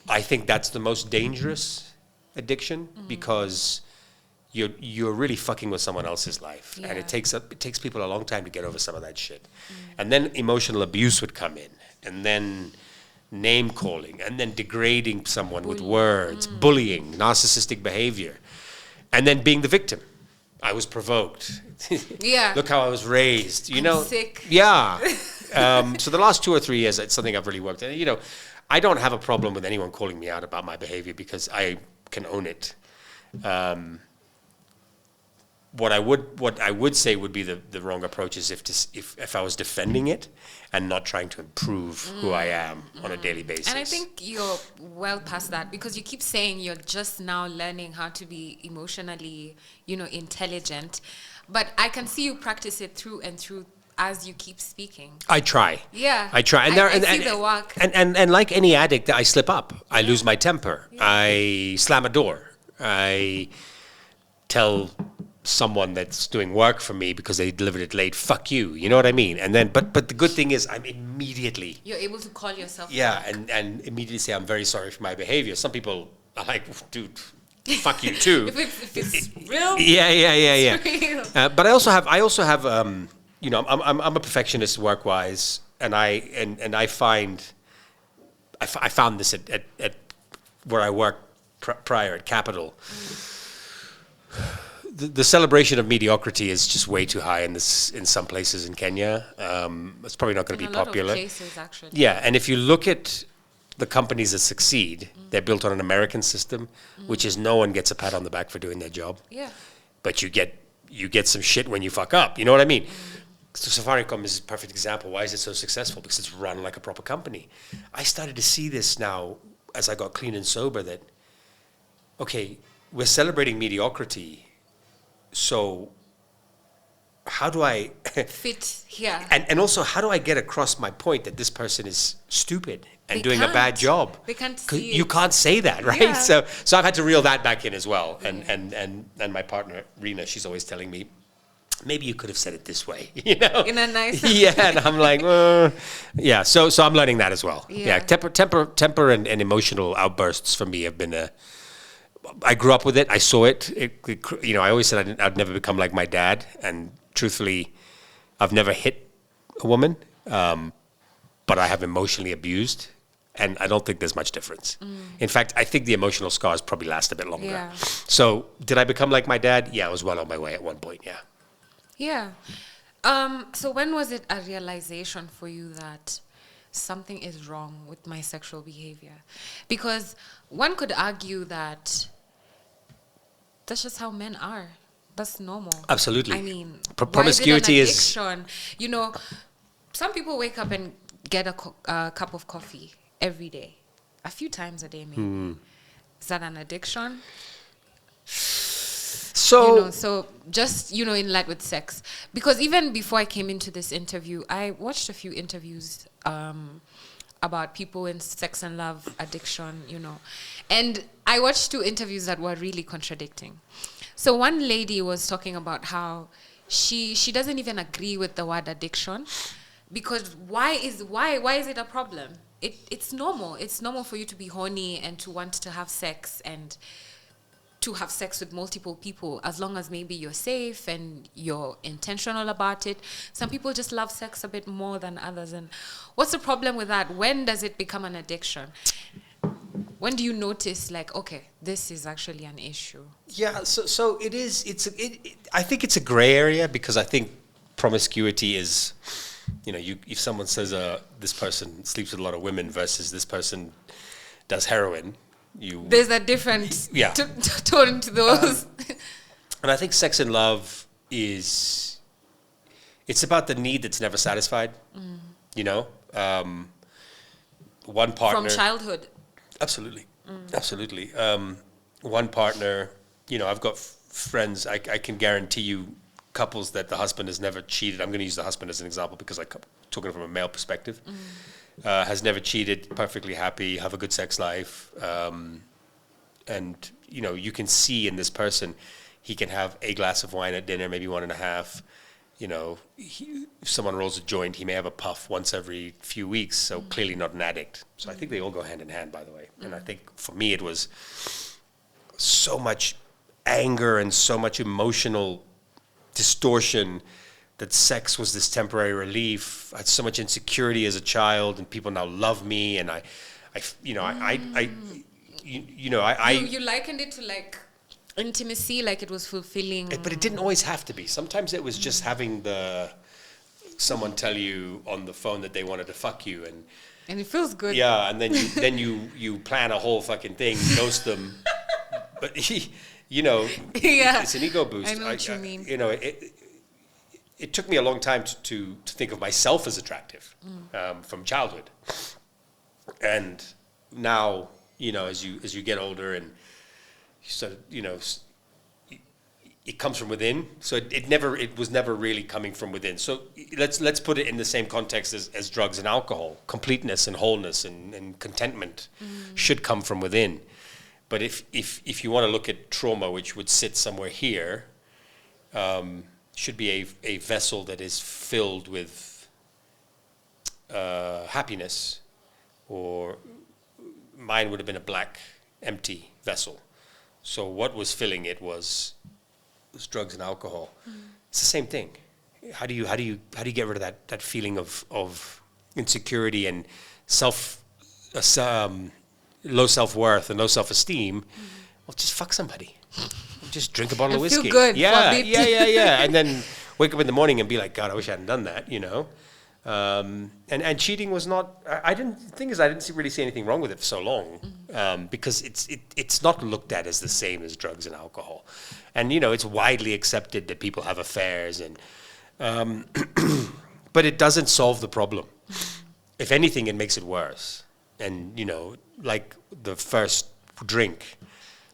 B: I think that's the most dangerous addiction, because you're really fucking with someone else's life, and it takes people a long time to get over some of that shit. And then emotional abuse would come in, and then name calling, and then degrading someone with words, bullying, narcissistic behavior, and then being the victim. I was provoked. Look how I was raised. I'm
A: sick.
B: Yeah. So the last 2 or 3 years, it's something I've really worked at. I don't have a problem with anyone calling me out about my behavior because I can own it. What I would say would be the wrong approach is if I was defending it and not trying to improve who I am on a daily basis.
A: And I think you're well past that, because you keep saying you're just now learning how to be emotionally, intelligent. But I can see you practice it through and through as you keep speaking.
B: I try.
A: Yeah.
B: I try.
A: I see the work.
B: And like any addict, I slip up. I lose my temper. I slam a door. I tell someone that's doing work for me because they delivered it late, fuck you. You know what I mean? And then, but the good thing is I'm immediately...
A: You're able to call yourself
B: Yeah,
A: back.
B: and immediately say, I'm very sorry for my behavior. Some people are like, dude, fuck you too.
A: if it's real,
B: Yeah.
A: it's real.
B: But I also have, you know, I'm a perfectionist work-wise, and I found this at where I worked prior at Capital. The celebration of mediocrity is just way too high in some places in Kenya. It's probably not going to be popular.
A: A lot of places, actually.
B: Yeah, and if you look at the companies that succeed, they're built on an American system, which is no one gets a pat on the back for doing their job.
A: Yeah.
B: But you get some shit when you fuck up. You know what I mean? So Safaricom is a perfect example. Why is it so successful? Because it's run like a proper company. I started to see this now as I got clean and sober that, okay, we're celebrating mediocrity. So how do I
A: fit here?
B: And also, how do I get across my point that this person is stupid and
A: They
B: doing a bad
A: can't.
B: job?
A: They can't
B: 'Cause
A: see
B: you
A: it.
B: can't say that, right?
A: Yeah.
B: So I've had to reel that back in as well. And my partner Rena, she's always telling me, maybe you could have said it this way, you know?
A: In a nice
B: Yeah, and I'm like, yeah. So I'm learning that as well.
A: Yeah.
B: Temper and emotional outbursts for me have been I grew up with it. I saw it. You know, I always said I'd never become like my dad, and truthfully, I've never hit a woman, but I have emotionally abused, and I don't think there's much difference. In fact, I think the emotional scars probably last a bit longer.
A: Yeah.
B: So did I become like my dad? Yeah, I was well on my way at one point, yeah.
A: Yeah. So when was it a realization for you that something is wrong with my sexual behavior? Because one could argue that that's just how men are. That's normal.
B: Absolutely.
A: I mean,
B: Promiscuity
A: why
B: is...
A: is it an addiction? You know, some people wake up and get a cup of coffee every day, a few times a day maybe. Is that an addiction?
B: So...
A: So just, in light with sex. Because even before I came into this interview, I watched a few interviews about people in sex and love addiction, And I watched 2 interviews that were really contradicting. So one lady was talking about how she doesn't even agree with the word addiction, because why is it a problem? It's normal. It's normal for you to be horny and to want to have sex and to have sex with multiple people, as long as maybe you're safe and you're intentional about it. Some people just love sex a bit more than others. And what's the problem with that? When does it become an addiction? When do you notice, like, okay, this is actually an issue?
B: Yeah, so it is. I think it's a gray area, because I think promiscuity is, if someone says this person sleeps with a lot of women versus this person does heroin,
A: there's a different tone to those.
B: And I think sex and love it's about the need that's never satisfied. One partner
A: from childhood.
B: Absolutely. One partner, I've got friends, I can guarantee you couples that the husband has never cheated. I'm going to use the husband as an example because I'm talking from a male perspective. Has never cheated, perfectly happy, have a good sex life. And, you can see in this person, he can have a glass of wine at dinner, maybe 1.5. If someone rolls a joint, he may have a puff once every few weeks, so clearly not an addict. So I think they all go hand in hand, by the way. And I think for me it was so much anger and so much emotional distortion that sex was this temporary relief. I had so much insecurity as a child, and people now love me, and
A: You likened it to like intimacy, like it was fulfilling.
B: But it didn't always have to be. Sometimes it was just having someone tell you on the phone that they wanted to fuck you,
A: and it feels good.
B: Yeah, and then you plan a whole fucking thing, ghost them. But it's an ego boost.
A: I know what you mean.
B: It took me a long time to think of myself as attractive from childhood, and now as you get older and you start it comes from within. So it was never really coming from within. So let's put it in the same context as drugs and alcohol. Completeness and wholeness and contentment should come from within. But if you want to look at trauma, which would sit somewhere here, should be a vessel that is filled with happiness, or mine would have been a black, empty vessel. So what was filling it was drugs and alcohol. It's the same thing. How do you get rid of that feeling of insecurity and low self-worth and low self-esteem? Well, just fuck somebody. Just drink a bottle of whiskey.
A: Feel good.
B: Yeah. And then wake up in the morning and be like, God, I wish I hadn't done that, And cheating was not. I didn't really see anything wrong with it for so long, because it's not looked at as the same as drugs and alcohol, and it's widely accepted that people have affairs, and but it doesn't solve the problem. If anything, it makes it worse. And like the first drink,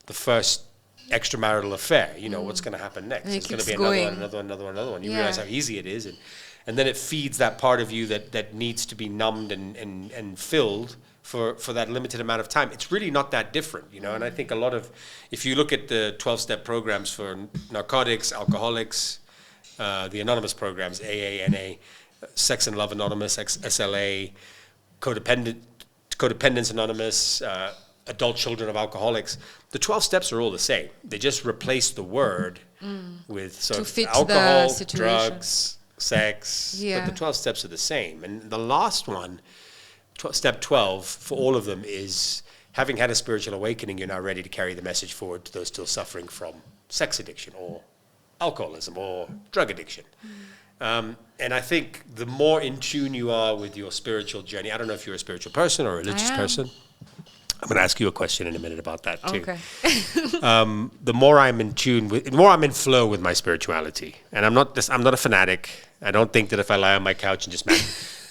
B: the first extramarital affair, what's going to happen next? It's going to be another one. You realize how easy it is, and then it feeds that part of you that needs to be numbed and filled for that limited amount of time. It's really not that different, And I think if you look at the 12-step programs for narcotics, alcoholics, the anonymous programs, AA, NA, Sex and Love Anonymous, SLA, Codependence Anonymous, Adult Children of Alcoholics, the 12 steps are all the same. They just replace the word with alcohol, drugs, sex, but the 12 steps are the same. And the last one, step 12, for all of them is, having had a spiritual awakening, you're now ready to carry the message forward to those still suffering from sex addiction or alcoholism or drug addiction. And I think the more in tune you are with your spiritual journey, I don't know if you're a spiritual person or a religious person. I'm going to ask you a question in a minute about that too. Okay. The more I'm in tune with, the more I'm in flow with my spirituality, and I'm not a fanatic. I don't think that if I lie on my couch and just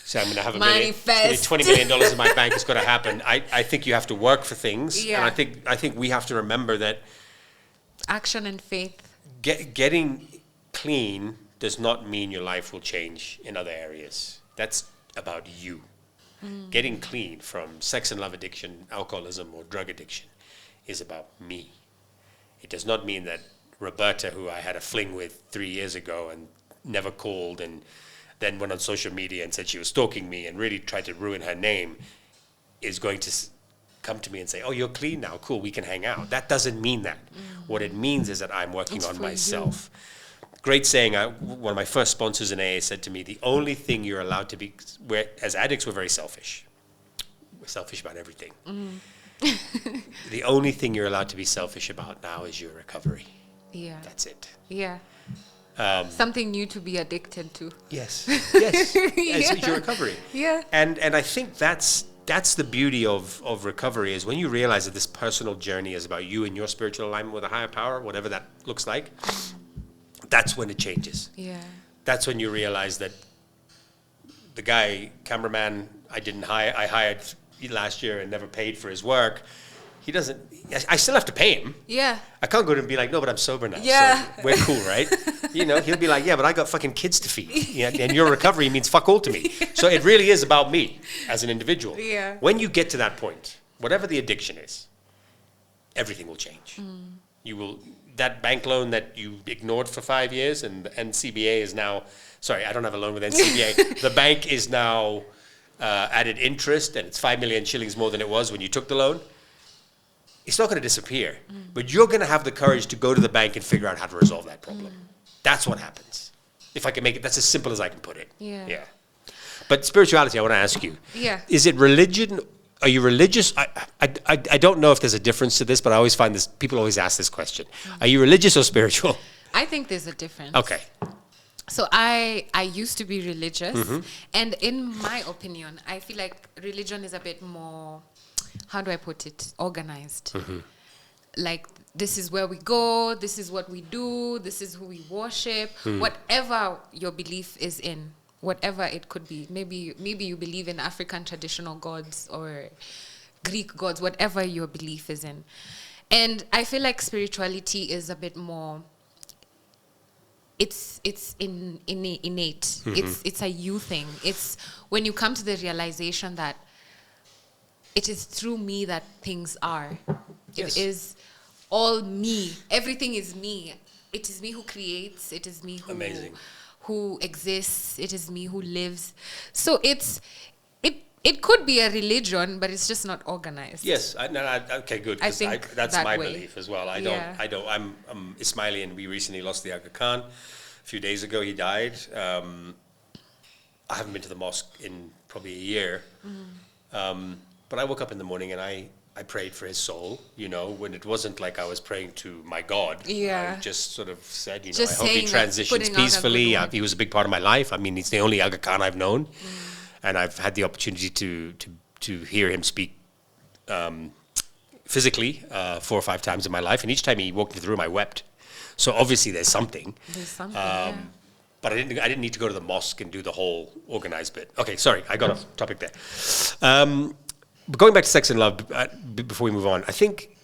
B: say I'm going to have $20 million in my bank, it's going to happen. I think you have to work for things, and I think we have to remember that
A: action and faith.
B: Getting clean does not mean your life will change in other areas. That's about you. Getting clean from sex and love addiction, alcoholism, or drug addiction is about me. It does not mean that Roberta, who I had a fling with 3 years ago and never called, and then went on social media and said she was stalking me and really tried to ruin her name, is going to come to me and say, oh, you're clean now, cool, we can hang out. That doesn't mean that. What it means is that I'm working on myself. Great saying. One of my first sponsors in AA said to me, the only thing you're allowed to be, as addicts, we're very selfish. We're selfish about everything. The only thing you're allowed to be selfish about now is your recovery. Yeah. That's it.
A: Yeah. Something new to be addicted to.
B: Yes. It's your recovery.
A: Yeah.
B: And I think that's the beauty of recovery, is when you realize that this personal journey is about you and your spiritual alignment with a higher power, whatever that looks like. That's when it changes. Yeah. That's when you realize that the cameraman I hired last year and never paid for his work, I still have to pay him.
A: Yeah.
B: I can't go to him and be like, no, but I'm sober now.
A: Yeah.
B: So we're cool, right? He'll be like, yeah, but I got fucking kids to feed. Yeah, and your recovery means fuck all to me. So it really is about me as an individual. Yeah. When you get to that point, whatever the addiction is, everything will change. That bank loan that you ignored for 5 years, and NCBA is now, sorry, I don't have a loan with NCBA. The bank is now added interest, and it's 5 million shillings more than it was when you took the loan. It's not going to disappear, but you're going to have the courage to go to the bank and figure out how to resolve that problem. That's what happens. If I can make it, that's as simple as I can put it. Yeah. But spirituality, I want to ask you.
A: Yeah.
B: Is it religion? Are you religious? I don't know if there's a difference to this, but I always find this, people always ask this question. Are you religious or spiritual?
A: I think there's a difference.
B: Okay.
A: So I used to be religious, and in my opinion, I feel like religion is a bit more, how do I put it, organized. Like, this is where we go, this is what we do, this is who we worship, whatever your belief is in. Whatever it could be. Maybe you believe in African traditional gods or Greek gods, whatever your belief is in. And I feel like spirituality is a bit more, innate. It's a you thing. It's when you come to the realization that it is through me that things are.
B: Yes.
A: It is all me. Everything is me. It is me who creates. It is me who exists. It is me who lives. So it could be a religion, but it's just not organized.
B: Yes, okay, good.
A: I think
B: that's
A: that
B: my
A: way.
B: belief as well.
A: Yeah.
B: I'm Ismaili, and we recently lost the Aga Khan. A few days ago, he died. I haven't been to the mosque in probably a year. But I woke up in the morning and I prayed for his soul, when it wasn't like I was praying to my God.
A: Yeah.
B: I just sort of said,
A: Just
B: I hope he
A: saying that,
B: transitions
A: putting out a
B: peacefully.
A: good word.
B: He was a big part of my life. I mean, he's the only Aga Khan I've known. And I've had the opportunity to hear him speak physically 4 or 5 times in my life. And each time he walked into the room, I wept. So obviously there's something.
A: There's something, yeah.
B: But I didn't need to go to the mosque and do the whole organized bit. Okay, sorry, I got off topic there. But going back to sex and love, before we move on, I think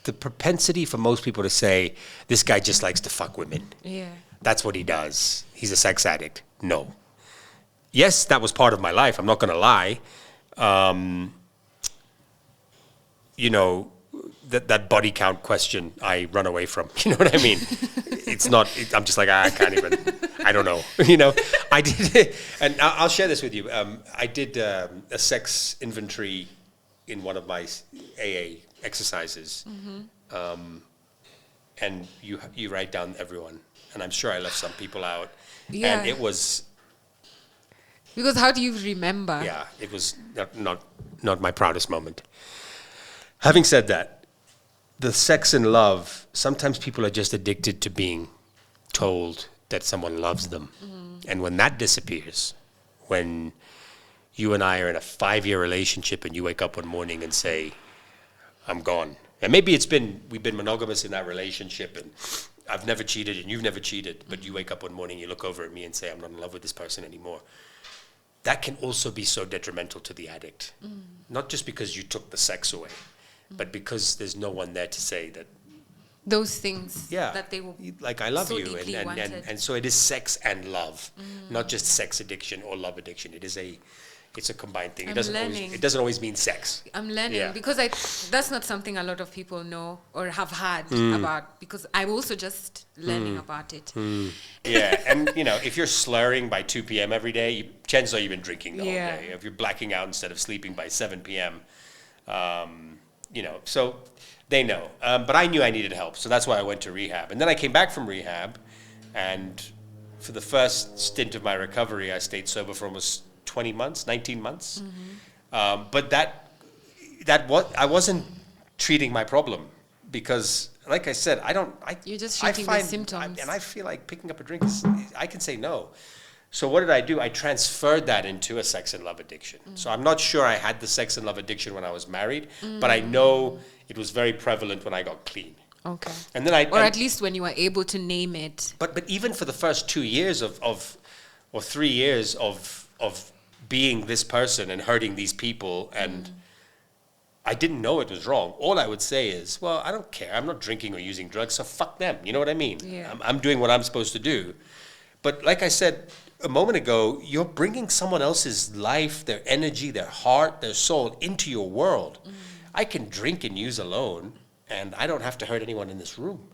B: the propensity for most people to say, this guy just likes to fuck women.
A: Yeah.
B: That's what he does. He's a sex addict. No. Yes, that was part of my life. I'm not going to lie. That body count question I run away from. You know what I mean? It's not, I'm just like, I can't even, I don't know. I did, and I'll share this with you. I did a sex inventory in one of my AA exercises. And you write down everyone. And I'm sure I left some people out.
A: Yeah.
B: And it was...
A: Because how do you remember?
B: Yeah, it was not my proudest moment. Having said that, the sex and love, sometimes people are just addicted to being told that someone loves them. And when that disappears, when you and I are in a 5-year relationship and you wake up one morning and say, I'm gone. And maybe we've been monogamous in that relationship and I've never cheated and you've never cheated, but you wake up one morning, you look over at me and say, I'm not in love with this person anymore. That can also be so detrimental to the addict. Not just because you took the sex away, but because there's no one there to say that.
A: Those things
B: Yeah,
A: that they will
B: like I love
A: so
B: you,
A: deeply wanted.
B: and so it is sex and love, not just sex addiction or love addiction. It's a combined thing. It doesn't always mean sex.
A: I'm learning
B: Yeah.
A: because that's not something a lot of people know or have heard about, because I'm also just learning about it.
B: Yeah, and if you're slurring by 2 p.m. every day, chances are you've been drinking the whole
A: Yeah.
B: day. If you're blacking out instead of sleeping by 7 p.m., so they know. But I knew I needed help, so that's why I went to rehab. And then I came back from rehab, and for the first stint of my recovery, I stayed sober for almost 20 months, 19 months. But I wasn't treating my problem because, like I said,
A: You're just treating the symptoms.
B: And I feel like picking up a drink I can say no. So what did I do? I transferred that into a sex and love addiction. So I'm not sure I had the sex and love addiction when I was married, but I know it was very prevalent when I got clean.
A: Okay.
B: And then
A: at least when you were able to name it.
B: But even for the first 2 years or 3 years of being this person and hurting these people, and I didn't know it was wrong. All I would say is, well, I don't care. I'm not drinking or using drugs, so fuck them. You know what I mean?
A: Yeah.
B: I'm doing what I'm supposed to do. But like I said a moment ago, you're bringing someone else's life, their energy, their heart, their soul into your world. I can drink and use alone, and I don't have to hurt anyone in this room.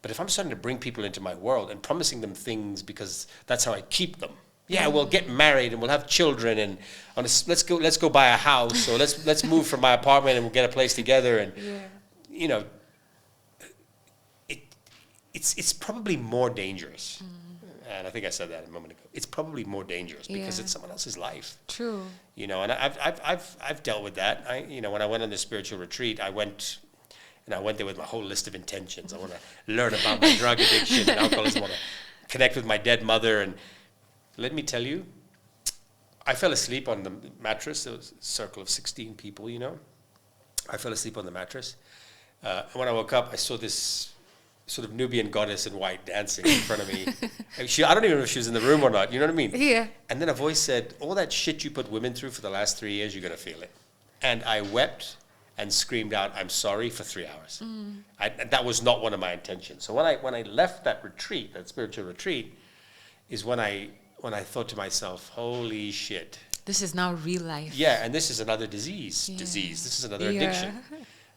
B: But if I'm starting to bring people into my world and promising them things because that's how I keep them. Yeah, we'll get married and we'll have children, and let's go buy a house, or let's move from my apartment and we'll get a place together, and it's probably more dangerous. And I think I said that a moment ago. It's probably more dangerous because it's someone else's life.
A: True.
B: And I've dealt with that. When I went on this spiritual retreat, I went there with my whole list of intentions. I want to learn about my drug addiction and alcoholism. I want to connect with my dead mother. And let me tell you, I fell asleep on the mattress. There was a circle of 16 people, I fell asleep on the mattress. And when I woke up, I saw this sort of Nubian goddess in white dancing in front of me. I don't even know if she was in the room or not. You know what I mean?
A: Yeah.
B: And then a voice said, all that shit you put women through for the last 3 years, you're going to feel it. And I wept and screamed out, "I'm sorry," for 3 hours. And that was not one of my intentions. So when I left that retreat, that spiritual retreat, is when I thought to myself, "Holy shit!
A: This is now real life."
B: Yeah, and this is another disease. This is another
A: Yeah.
B: addiction.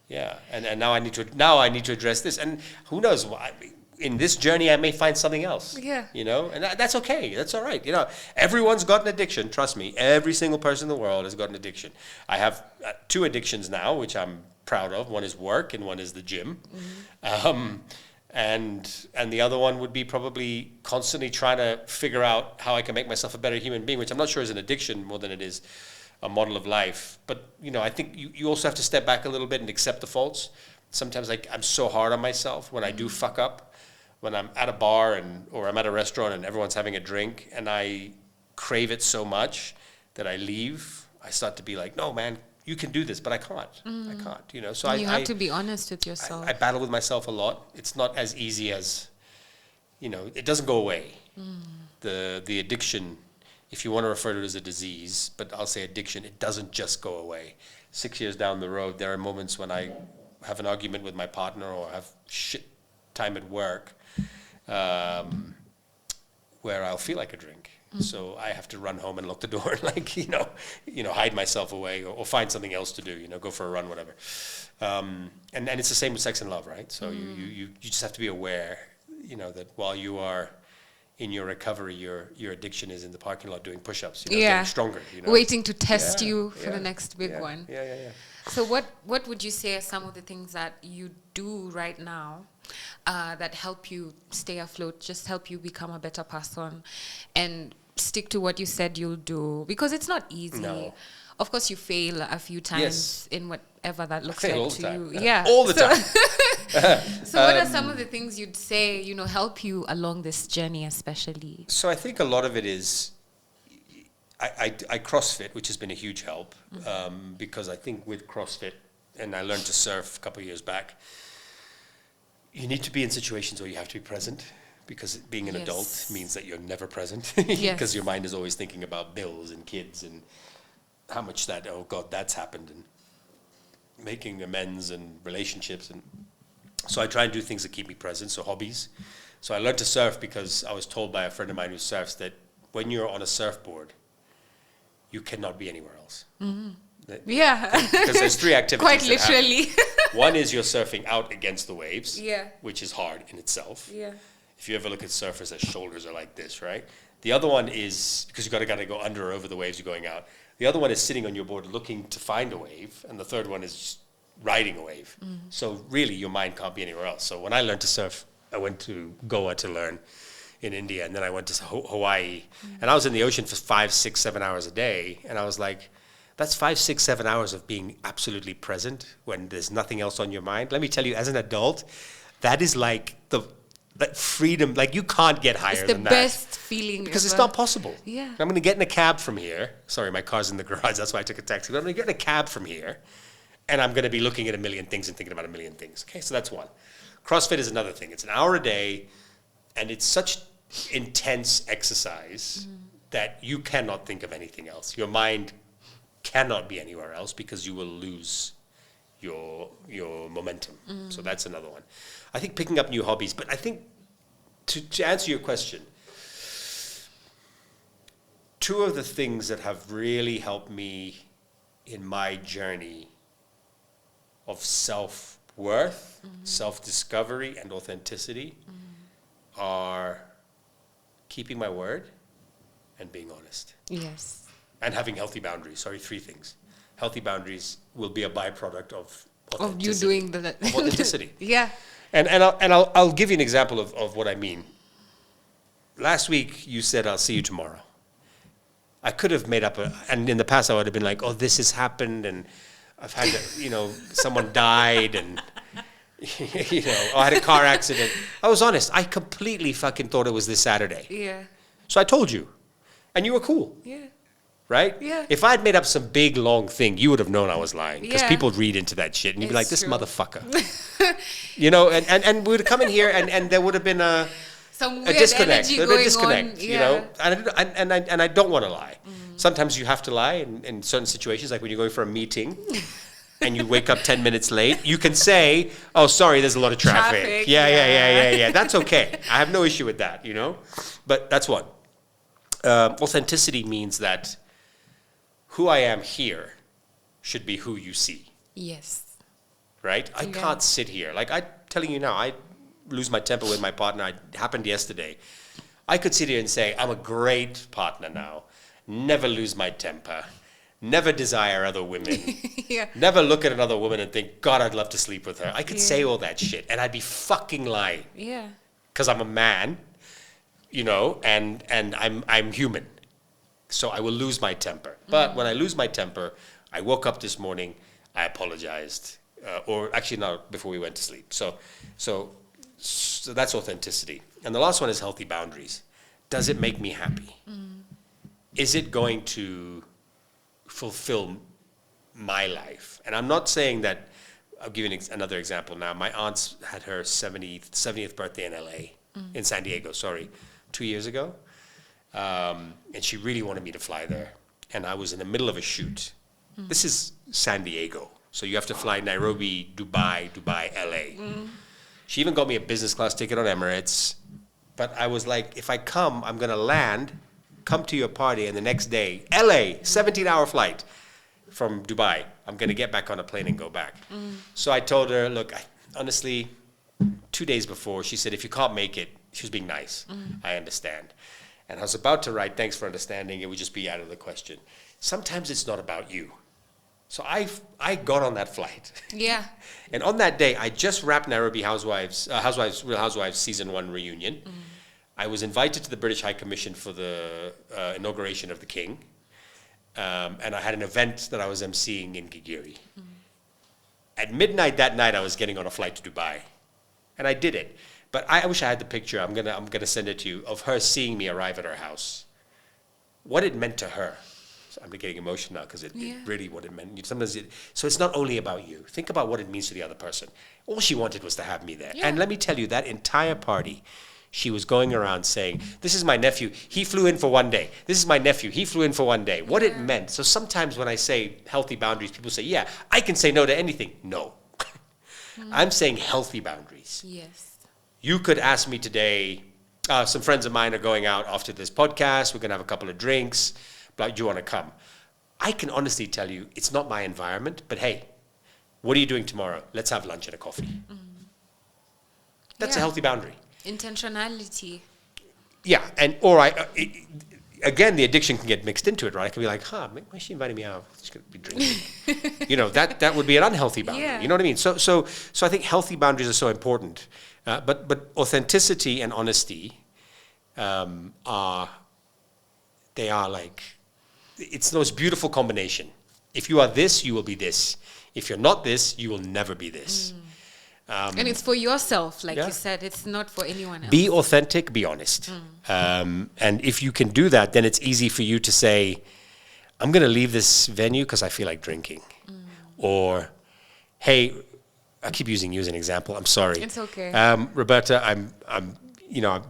B: Yeah, and now I need to address this. And who knows? In this journey, I may find something else.
A: Yeah.
B: You know, and that's okay. That's all right. You know, everyone's got an addiction. Trust me, every single person in the world has got an addiction. I have 2 addictions now, which I'm proud of. One is work, and one is the gym. And the other one would be probably constantly trying to figure out how I can make myself a better human being, which I'm not sure is an addiction more than it is a model of life. But, you know, I think you also have to step back a little bit and accept the faults. Sometimes I'm so hard on myself when I do fuck up, when I'm at a bar or I'm at a restaurant and everyone's having a drink and I crave it so much that I leave. I start to be like, no, man, you can do this, but I can't. I can't, you know. So
A: you have to be honest with yourself.
B: I battle with myself a lot. It's not as easy as, you know, it doesn't go away. The addiction, if you want to refer to it as a disease, but I'll say addiction, it doesn't just go away. 6 years down the road, there are moments when I have an argument with my partner or have shit time at work where I'll feel like a drink. So I have to run home and lock the door and like, you know, hide myself away or find something else to do, you know, go for a run, whatever. And it's the same with sex and love, right? So you just have to be aware, you know, that while you are in your recovery, your addiction is in the parking lot doing push-ups, you know, getting stronger, you know.
A: Waiting to test you for the next big one.
B: Yeah.
A: So what would you say are some of the things that you do right now that help you stay afloat, just help you become a better person and stick to what you said you'll do? Because it's not easy. No. Of course, you fail a few times in whatever that looks like to you. Yeah,
B: all the time.
A: So what are some of the things you'd say, you know, help you along this journey especially?
B: So I think a lot of it is, I CrossFit, which has been a huge help, because I think with CrossFit, and I learned to surf a couple of years back, you need to be in situations where you have to be present, because being an adult means that you're never present, because your mind is always thinking about bills and kids and how much that, oh God, that's happened, and making amends and relationships. And so I try and do things that keep me present, so hobbies. So I learned to surf because I was told by a friend of mine who surfs that when you're on a surfboard, you cannot be anywhere else. Because there's 3 activities.
A: Quite literally.
B: One is you're surfing out against the waves, which is hard in itself.
A: Yeah.
B: If you ever look at surfers, their shoulders are like this, right? The other one is, because you've got to go under or over the waves you're going out. The other one is sitting on your board looking to find a wave. And the third one is just riding a wave. So really, your mind can't be anywhere else. So when I learned to surf, I went to Goa to learn in India, and then I went to Hawaii. And I was in the ocean for 5, 6, 7 hours a day. And I was like, that's 5, 6, 7 hours of being absolutely present when there's nothing else on your mind. Let me tell you, as an adult, that is like that freedom. Like, you can't get higher than that.
A: It's the best feeling
B: because
A: ever.
B: It's not possible.
A: Yeah.
B: I'm going to get in a cab from here. Sorry, my car's in the garage. That's why I took a taxi. But I'm going to get in a cab from here, and I'm going to be looking at a million things and thinking about a million things. Okay, so that's one. CrossFit is another thing. It's an hour a day, and it's such intense exercise that you cannot think of anything else. Your mind cannot be anywhere else because you will lose your momentum. So that's another one. I think picking up new hobbies, but I think to answer your question, 2 of the things that have really helped me in my journey of self-worth, self-discovery, and authenticity are keeping my word and being honest.
A: Yes.
B: And having healthy boundaries. Sorry, 3 things. Healthy boundaries will be a byproduct of
A: you doing the
B: of authenticity.
A: Yeah.
B: And I'll give you an example of what I mean. Last week you said I'll see you tomorrow. I could have made up and in the past I would have been like, oh, this has happened, and I've had someone died, and I had a car accident. I was honest. I completely fucking thought it was this Saturday.
A: Yeah.
B: So I told you, and you were cool.
A: Yeah.
B: Right?
A: Yeah.
B: If I'd made up some big, long thing, you would have known I was lying. Because people read into that shit. And you'd be like, this motherfucker. And we would have come in here and there would have been a disconnect. There'd be a disconnect, you know? And I don't want to lie. Sometimes you have to lie in certain situations, like when you're going for a meeting. and you wake up 10 minutes late, you can say, oh, sorry, there's a lot of traffic. Yeah. That's okay. I have no issue with that, you know? But that's what. Authenticity means that who I am here should be who you see.
A: Yes.
B: Right? I can't sit here. Like I'm telling you now, I lose my temper with my partner. It happened yesterday. I could sit here and say, I'm a great partner now. Never lose my temper. Never desire other women. Never look at another woman and think, God, I'd love to sleep with her. I could say all that shit and I'd be fucking lying.
A: Yeah.
B: Because I'm a man, you know, and I'm human. So I will lose my temper. But when I lose my temper, I woke up this morning, I apologized. Or actually not before we went to sleep. So that's authenticity. And the last one is healthy boundaries. Does it make me happy? Is it going to fulfill my life? And I'm not saying that, I'll give you another example now. My aunt had her 70th birthday in LA, in San Diego, 2 years ago. And she really wanted me to fly there. And I was in the middle of a shoot. This is San Diego. So you have to fly Nairobi, Dubai, LA. She even got me a business class ticket on Emirates. But I was like, if I come, I'm going to land, come to your party, and the next day, LA, 17-hour flight from Dubai. I'm going to get back on a plane and go back. So I told her, look, honestly, 2 days before, she said, if you can't make it, she was being nice. I understand. And I was about to write, thanks for understanding. It would just be out of the question. Sometimes it's not about you. So I got on that flight. Yeah. And on that day, I just wrapped Nairobi Real Housewives Season 1 reunion. I was invited to the British High Commission for the inauguration of the King. And I had an event that I was emceeing in Gigiri. At midnight that night, I was getting on a flight to Dubai. And I did it. But I wish I had the picture. I'm gonna send it to you, of her seeing me arrive at her house. What it meant to her. So I'm getting emotional now because it really what it meant. So it's not only about you. Think about what it means to the other person. All she wanted was to have me there. And let me tell you, that entire party, she was going around saying, this is my nephew. He flew in for 1 day. This is my nephew. He flew in for 1 day. What it meant. So sometimes when I say healthy boundaries, people say, yeah, I can say no to anything. No. I'm saying healthy boundaries. Yes. You could ask me today, some friends of mine are going out after this podcast. We're going to have a couple of drinks. Do you want to come? I can honestly tell you, it's not my environment, but hey, what are you doing tomorrow? Let's have lunch and a coffee. That's a healthy boundary.
A: Intentionality.
B: Yeah, and again, the addiction can get mixed into it, right? I can be like, why is she inviting me out? She's going to be drinking. You know, that would be an unhealthy boundary. You know what I mean? So I think healthy boundaries are so important. But authenticity and honesty are like, it's the most beautiful combination. If you are this, you will be this. If you're not this, you will never be this.
A: And it's for yourself, like you said. It's not for anyone else.
B: Be authentic, be honest. And if you can do that, then it's easy for you to say, I'm going to leave this venue because I feel like drinking. Or, hey, I keep using you as an example. I'm sorry.
A: It's okay.
B: Roberta, I'm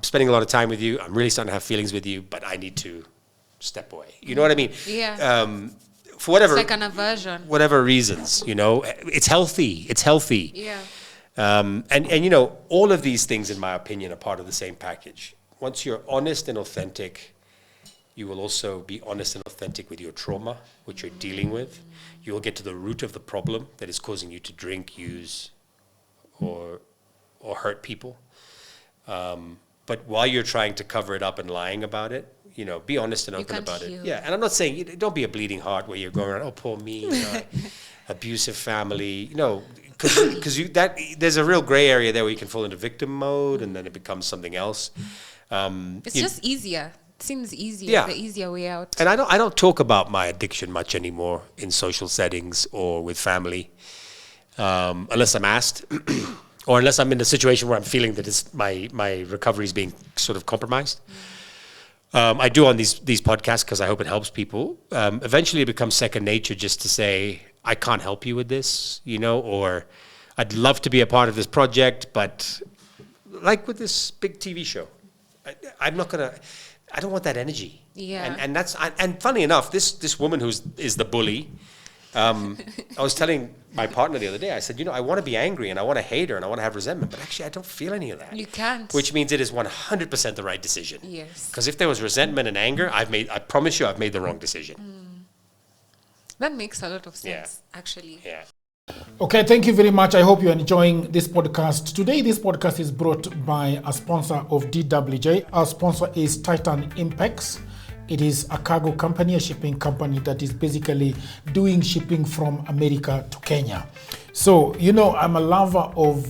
B: spending a lot of time with you. I'm really starting to have feelings with you, but I need to step away. You know what I mean?
A: Yeah.
B: For whatever,
A: it's like an aversion.
B: Whatever reasons, you know, it's healthy. It's healthy.
A: Yeah.
B: And you know, all of these things, in my opinion, are part of the same package. Once you're honest and authentic, you will also be honest and authentic with your trauma, which you're dealing with. You will get to the root of the problem that is causing you to drink, use, or hurt people. But while you're trying to cover it up and lying about it, you know, be honest and open about it. Yeah, and I'm not saying, don't be a bleeding heart where you're going around, oh, poor me, you know, abusive family, you know, because there's a real gray area there where you can fall into victim mode and then it becomes something else.
A: It's just easier. It seems easier, the easier way out.
B: And I don't talk about my addiction much anymore in social settings or with family, unless I'm asked. Or unless I'm in a situation where I'm feeling that my recovery is being sort of compromised. I do on these podcasts because I hope it helps people. Eventually it becomes second nature just to say, I can't help you with this, you know, or I'd love to be a part of this project, but like with this big TV show, I don't want that energy.
A: Yeah.
B: And funny enough, this woman is the bully, I was telling my partner the other day, I said, I want to be angry and I want to hate her and I want to have resentment, but actually I don't feel any of that.
A: You can't.
B: Which means it is 100% the right decision.
A: Yes.
B: Because if there was resentment and anger, I promise you I've made the wrong decision.
A: That makes a lot of sense, actually.
B: Yeah.
C: Okay, thank you very much. I hope you're enjoying this podcast. Today, this podcast is brought by a sponsor of DWJ. Our sponsor is Titan Impex. It is a cargo company, a shipping company that is basically doing shipping from America to Kenya. So, I'm a lover of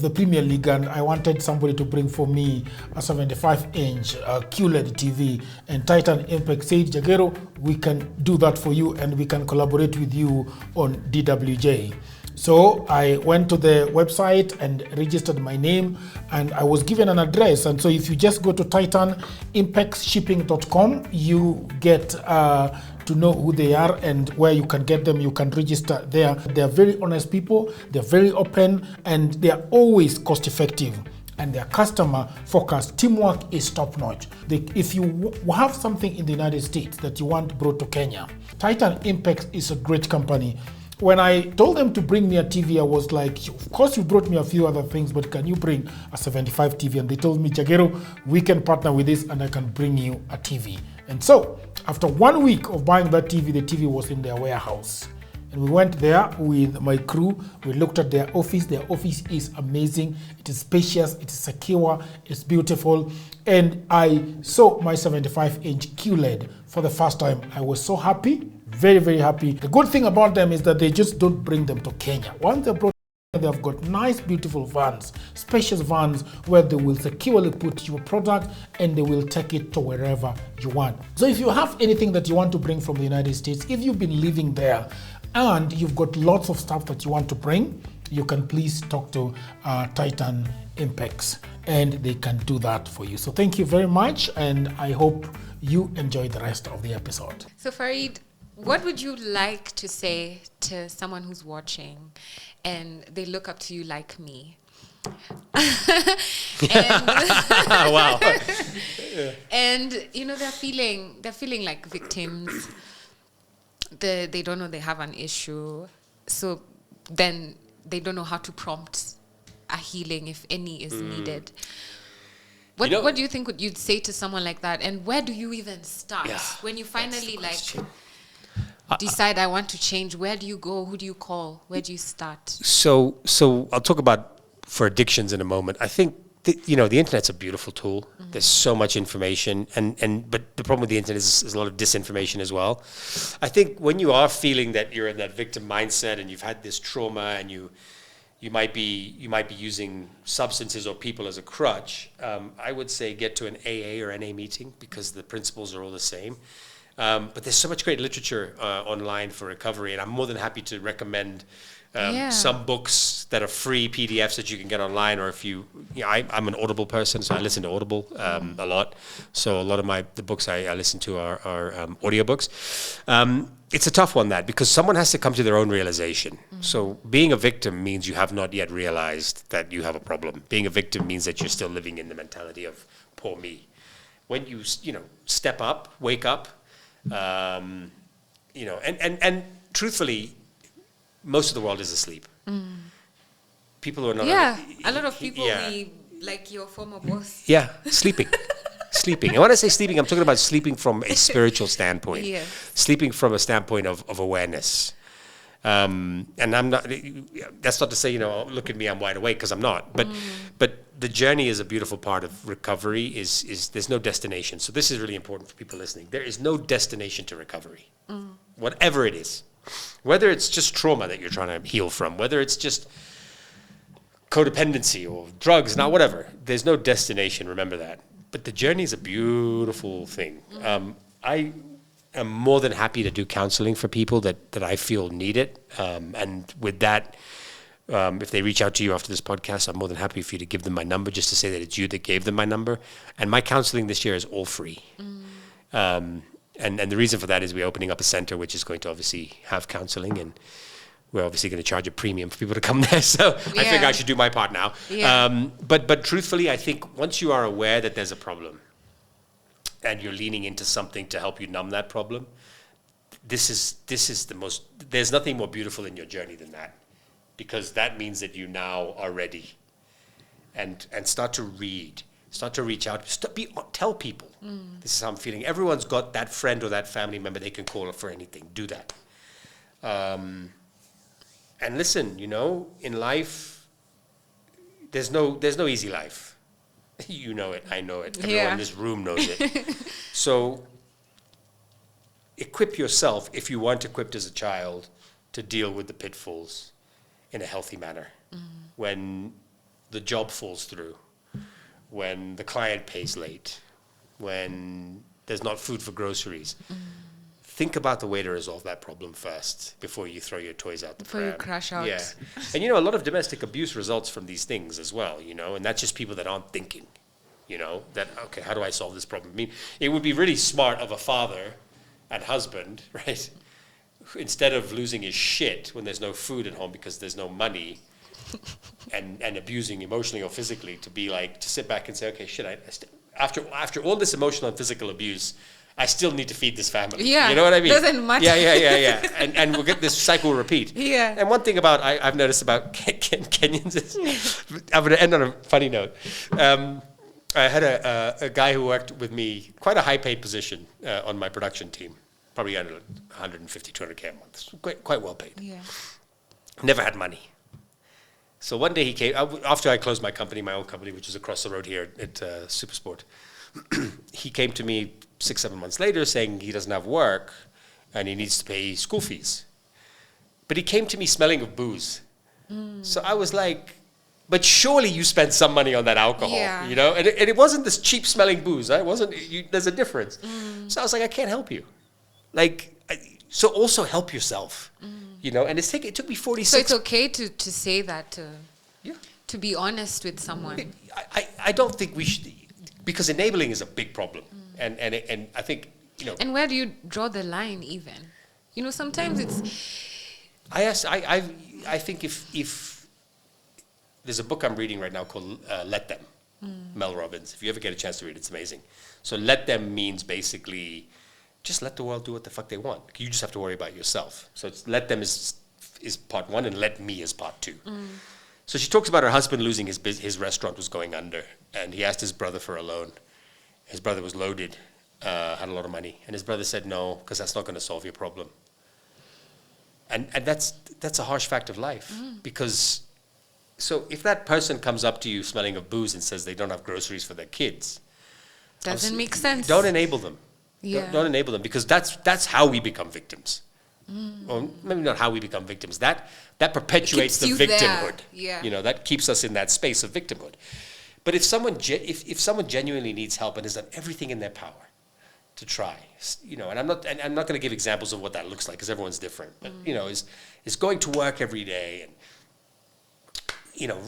C: the Premier League, and I wanted somebody to bring for me a 75-inch QLED TV. And Titan Impact said, Jagero, we can do that for you, and we can collaborate with you on DWJ. So I went to the website and registered my name, and I was given an address. And so if you just go to titanimpexshipping.com, you get to know who they are and where you can get them. You can register there. They're very honest people. They're very open, and they're always cost effective. And their customer focused teamwork is top notch. If you have something in the United States that you want brought to Kenya, Titan Impact is a great company. When I told them to bring me a TV, I was like, of course you brought me a few other things, but can you bring a 75 TV? And they told me, Jagero, we can partner with this and I can bring you a TV. And so after 1 week of buying that TV, the TV was in their warehouse. And we went there with my crew. We looked at their office. Their office is amazing. It is spacious. It is secure. It's beautiful. And I saw my 75-inch QLED for the first time. I was so happy, very, very happy. The good thing about them is that they just don't bring them to Kenya. Once they're brought, they've got nice, beautiful vans, spacious vans where they will securely put your product and they will take it to wherever you want. So if you have anything that you want to bring from the United States, if you've been living there and you've got lots of stuff that you want to bring, you can please talk to Titan Impex and they can do that for you. So thank you very much, and I hope you enjoy the rest of the episode.
A: So Farid, what would you like to say to someone who's watching and they look up to you like me?
B: Wow.
A: And they're feeling like victims. They don't know they have an issue, so then they don't know how to prompt a healing if any is needed. What do you think you'd say to someone like that, and where do you even start when you finally decide I want to change? Where do you go? Who do you call? Where do you start?
B: So I'll talk about for addictions in a moment. I think the internet's a beautiful tool. Mm-hmm. There's so much information, but the problem with the internet is there's a lot of disinformation as well. I think when you are feeling that you're in that victim mindset and you've had this trauma and you might be using substances or people as a crutch, I would say get to an AA or NA meeting because the principles are all the same. But there's so much great literature online for recovery, and I'm more than happy to recommend some books that are free PDFs that you can get online, or if I'm an Audible person, so I listen to Audible a lot. So a lot of the books I listen to are audiobooks. It's a tough one, because someone has to come to their own realization. Mm-hmm. So being a victim means you have not yet realized that you have a problem. Being a victim means that you're still living in the mentality of poor me. When you step up, wake up, and truthfully, most of the world is asleep. Mm. People who are not.
A: Yeah, a lot of people, like your former boss.
B: Yeah, sleeping. Sleeping. And when I say sleeping, I'm talking about sleeping from a spiritual standpoint. Yes. Sleeping from a standpoint of awareness. And I'm not. That's not to say, look at me, I'm wide awake, because I'm not. But the journey is a beautiful part of recovery. Is there's no destination. So this is really important for people listening. There is no destination to recovery, whatever it is. Whether it's just trauma that you're trying to heal from, whether it's just codependency or drugs, now whatever. There's no destination. Remember that. But the journey is a beautiful thing. I am more than happy to do counseling for people that I feel need it. And with that, if they reach out to you after this podcast, I'm more than happy for you to give them my number, just to say that it's you that gave them my number. And my counseling this year is all free. And the reason for that is we're opening up a center which is going to obviously have counseling, and we're obviously going to charge a premium for people to come there. So I think I should do my part now. Yeah. But truthfully, I think once you are aware that there's a problem and you're leaning into something to help you numb that problem, this is the most. There's nothing more beautiful in your journey than that, because that means that you now are ready, and start to read, start to reach out, tell people this is how I'm feeling. Everyone's got that friend or that family member they can call for anything. Do that, and listen. In life, there's no easy life. You know it. I know it. Everyone in this room knows it. So equip yourself, if you weren't equipped as a child, to deal with the pitfalls in a healthy manner. When the job falls through, when the client pays late, when there's not food for groceries, think about the way to resolve that problem first before you throw your toys out the pram.
A: Before you crash out.
B: Yeah. And a lot of domestic abuse results from these things as well, and that's just people that aren't thinking, that, okay, how do I solve this problem? I mean, it would be really smart of a father and husband, right? Instead of losing his shit when there's no food at home because there's no money, and abusing emotionally or physically, to sit back and say, okay, shit, after all this emotional and physical abuse, I still need to feed this family.
A: Yeah,
B: you know what I mean?
A: Doesn't matter.
B: Yeah. And we'll get this cycle repeat.
A: Yeah.
B: And one thing I've noticed about Kenyans is, I'm going to end on a funny note. I had a guy who worked with me, quite a high-paid position on my production team, probably under 150, 200K a month, quite well paid.
A: Yeah.
B: Never had money. So one day he came, after I closed my own company, which is across the road here at Supersport. He came to me 6-7 months later saying he doesn't have work and he needs to pay school fees. But he came to me smelling of booze. So I was like, but surely you spent some money on that alcohol, And it wasn't this cheap smelling booze. Right? It wasn't. There's a difference. So I was like, I can't help you. So also help yourself, And it took me 46.
A: So it's okay to say that. To be honest with someone.
B: I don't think we should, because enabling is a big problem, and I think
A: And where do you draw the line, even? Sometimes it's.
B: I think if there's a book I'm reading right now called Let Them, Mel Robbins. If you ever get a chance to read it, it's amazing. So let them means basically just let the world do what the fuck they want. You just have to worry about yourself. So it's let them is part one, and let me is part two. So she talks about her husband losing his restaurant was going under, and he asked his brother for a loan. His brother was loaded, had a lot of money, and his brother said no, because that's not going to solve your problem. And that's a harsh fact of life, because so if that person comes up to you smelling of booze and says they don't have groceries for their kids,
A: doesn't make sense.
B: Don't enable them.
A: Yeah.
B: Don't enable them, because that's how we become victims. Or maybe not how we become victims. That perpetuates the victimhood.
A: Yeah.
B: That keeps us in that space of victimhood. But if someone genuinely needs help and has done everything in their power to try, and I'm not going to give examples of what that looks like, because everyone's different. But is going to work every day and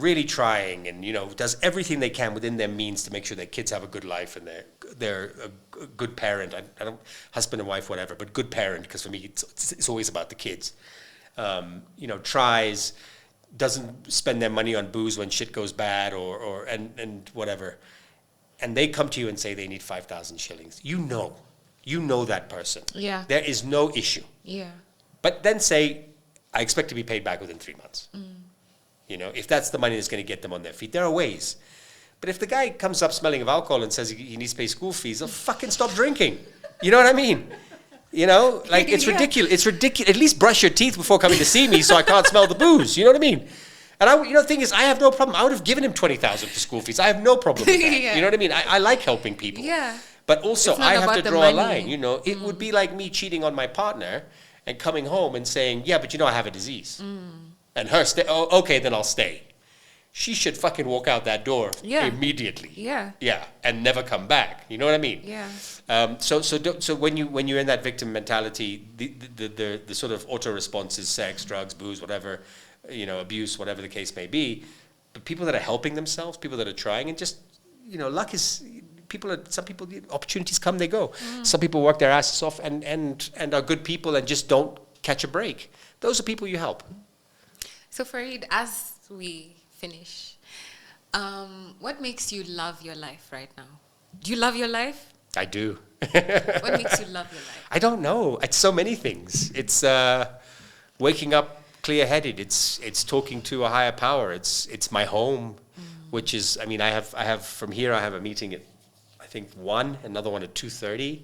B: really trying, and does everything they can within their means to make sure their kids have a good life and they're a good parent. I don't, husband and wife, whatever, but good parent, because for me it's always about the kids. Tries, doesn't spend their money on booze when shit goes bad or whatever, and they come to you and say they need 5,000 shillings. You know that person.
A: Yeah.
B: There is no issue.
A: Yeah.
B: But then say, I expect to be paid back within 3 months. If that's the money that's going to get them on their feet, there are ways. But if the guy comes up smelling of alcohol and says he needs to pay school fees, they'll fucking stop drinking. You know what I mean? It's ridiculous. It's ridiculous. At least brush your teeth before coming to see me so I can't smell the booze. You know what I mean? And the thing is, I have no problem. I would have given him 20,000 for school fees. I have no problem with that.
A: Yeah.
B: You know what I mean? I like helping people.
A: Yeah.
B: But also, I have to draw a line. It would be like me cheating on my partner and coming home and saying, yeah, but I have a disease. And her okay, then I'll stay. She should fucking walk out that door immediately.
A: Yeah.
B: Yeah, and never come back. You know what I mean?
A: Yeah.
B: So when you're in that victim mentality, the sort of auto response is sex, drugs, booze, whatever, abuse, whatever the case may be. But people that are helping themselves, people that are trying, and just luck is. Some people, opportunities come, they go. Some people work their asses off and are good people and just don't catch a break. Those are people you help.
A: So Farid, as we finish, what makes you love your life right now? Do you love your life?
B: I do.
A: What makes you love your life?
B: I don't know. It's so many things. It's waking up clear-headed. It's talking to a higher power. It's my home, which is. I mean, I have from here. I have a meeting at I think 1, another one at 2:30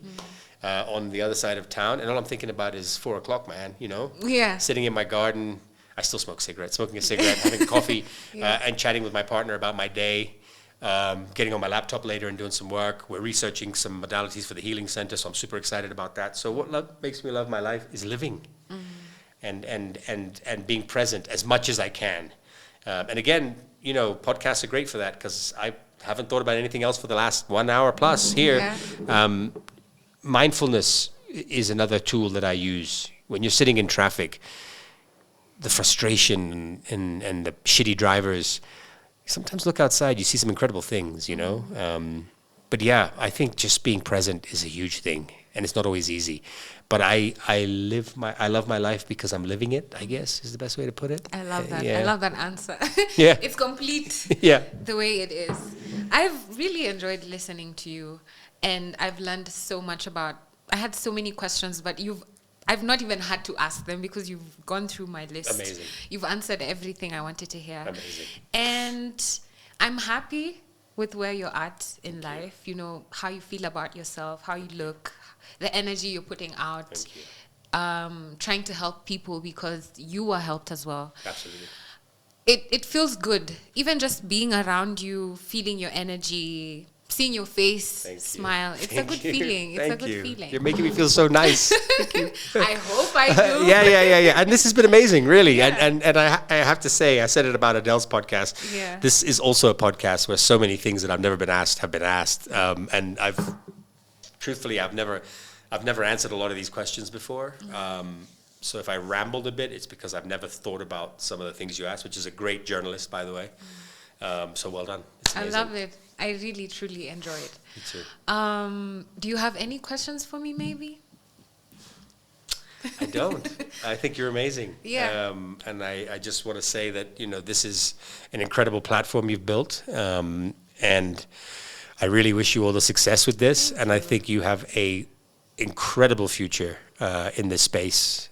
B: on the other side of town, and all I'm thinking about is 4 o'clock, man. You know, sitting in my garden. I still smoke cigarettes. Smoking a cigarette, having coffee, and chatting with my partner about my day. Getting on my laptop later and doing some work. We're researching some modalities for the healing center, so I'm super excited about that. So what makes me love my life is living and being present as much as I can. And again, you know, podcasts are great for that because I haven't thought about anything else for the last 1 hour plus here. Mindfulness is another tool that I use. When you're sitting in traffic, the frustration and the shitty drivers, sometimes look outside, you see some incredible things, you know. But yeah, I think just being present is a huge thing, and it's not always easy. But I love my life because I'm living it, I guess, is the best way to put it.
A: I love that. I love that answer.
B: Yeah.
A: It's complete.
B: Yeah.
A: The way it is. I've really enjoyed listening to you, and I've learned so much about. I had so many questions, but I've not even had to ask them because you've gone through my list.
B: Amazing.
A: You've answered everything I wanted to hear.
B: Amazing.
A: And I'm happy with where you're at in life. You know, how you feel about yourself, how you look, the energy you're putting out.
B: Thank you.
A: Trying to help people because you were helped as well.
B: Absolutely.
A: It feels good. Even just being around you, feeling your energy, seeing your face smile. It's a good feeling. It's a good feeling.
B: You're making me feel so nice. Thank you.
A: I hope I do.
B: Yeah. And this has been amazing, really. Yeah. And I have to say, I said it about Adele's podcast.
A: Yeah.
B: This is also a podcast where so many things that I've never been asked have been asked. And truthfully, I've never answered a lot of these questions before. So if I rambled a bit, it's because I've never thought about some of the things you asked, which is a great journalist, by the way. So well done.
A: I love it. I really, truly enjoy it.
B: Me too.
A: Do you have any questions for me, maybe?
B: I don't. I think you're amazing.
A: Yeah.
B: And I just want to say that, you know, this is an incredible platform you've built. And I really wish you all the success with this. And I think you have a incredible future in this space.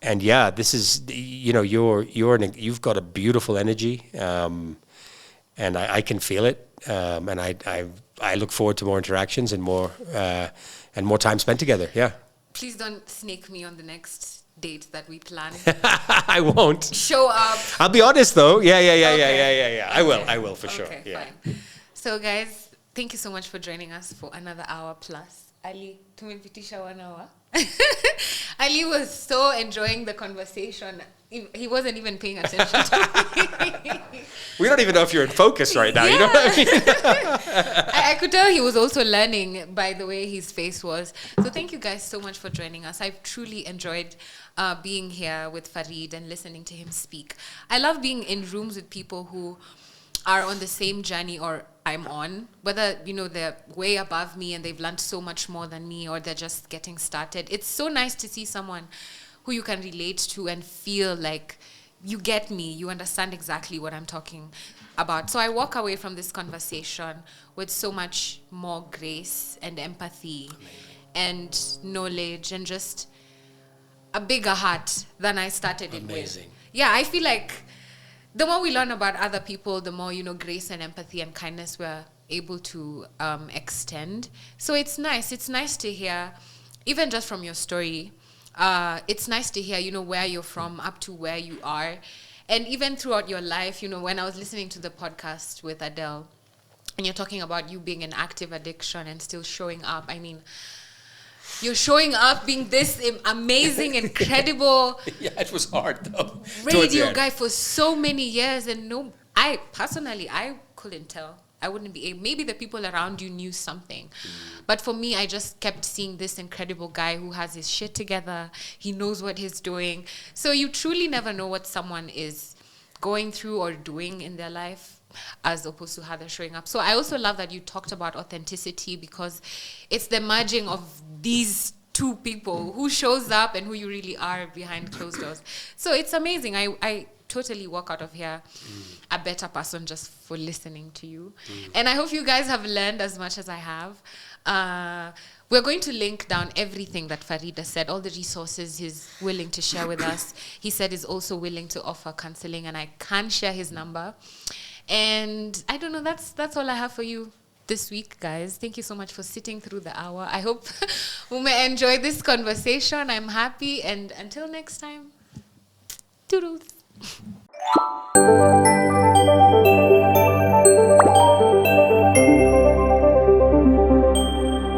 B: And yeah, this is, you know, you've got a beautiful energy. And I can feel it, and I look forward to more interactions and more time spent together. Yeah.
A: Please don't snake me on the next date that we plan.
B: I won't.
A: Show up.
B: I'll be honest though. Yeah.
A: Okay.
B: I will for sure.
A: Okay,
B: Yeah.
A: fine. So guys, thank you so much for joining us for another hour plus. Ali, tumepitisha 1 hour. Ali was so enjoying the conversation. He wasn't even paying attention to me.
B: We don't even know if you're in focus right now. You know what I mean?
A: I could tell he was also learning by the way his face was. So thank you guys so much for joining us. I've truly enjoyed being here with Farid and listening to him speak. I love being in rooms with people who are on the same journey or I'm on, whether, you know, they're way above me and they've learned so much more than me or they're just getting started. It's so nice to see someone who you can relate to and feel like you get me, you understand exactly what I'm talking about. So I walk away from this conversation with so much more grace and empathy and knowledge and just a bigger heart than I started it with.
B: Amazing.
A: Yeah, I feel like the more we learn about other people, the more, you know, grace and empathy and kindness we're able to extend. So it's nice. It's nice to hear, even just from your story, it's nice to hear, you know, where you're from up to where you are. And even throughout your life, you know, when I was listening to the podcast with Adele, and you're talking about you being an active addiction and still showing up, I mean, you're showing up being this amazing, incredible
B: Yeah, it was hard though.
A: radio guy for so many years. And I personally couldn't tell. I wouldn't be able. Maybe the people around you knew something. But for me, I just kept seeing this incredible guy who has his shit together. He knows what he's doing. So you truly never know what someone is going through or doing in their life as opposed to how they're showing up. So I also love that you talked about authenticity because it's the merging of these two people, who shows up and who you really are behind closed doors. So it's amazing. I totally walk out of here a better person just for listening to you. And I hope you guys have learned as much as I have. We're going to link down everything that Farida said, all the resources he's willing to share with us. He said he's also willing to offer counseling, and I can share his number. And I don't know, that's all I have for you this week, guys. Thank you so much for sitting through the hour. I hope we may enjoy this conversation. I'm happy, and until next time, toodles.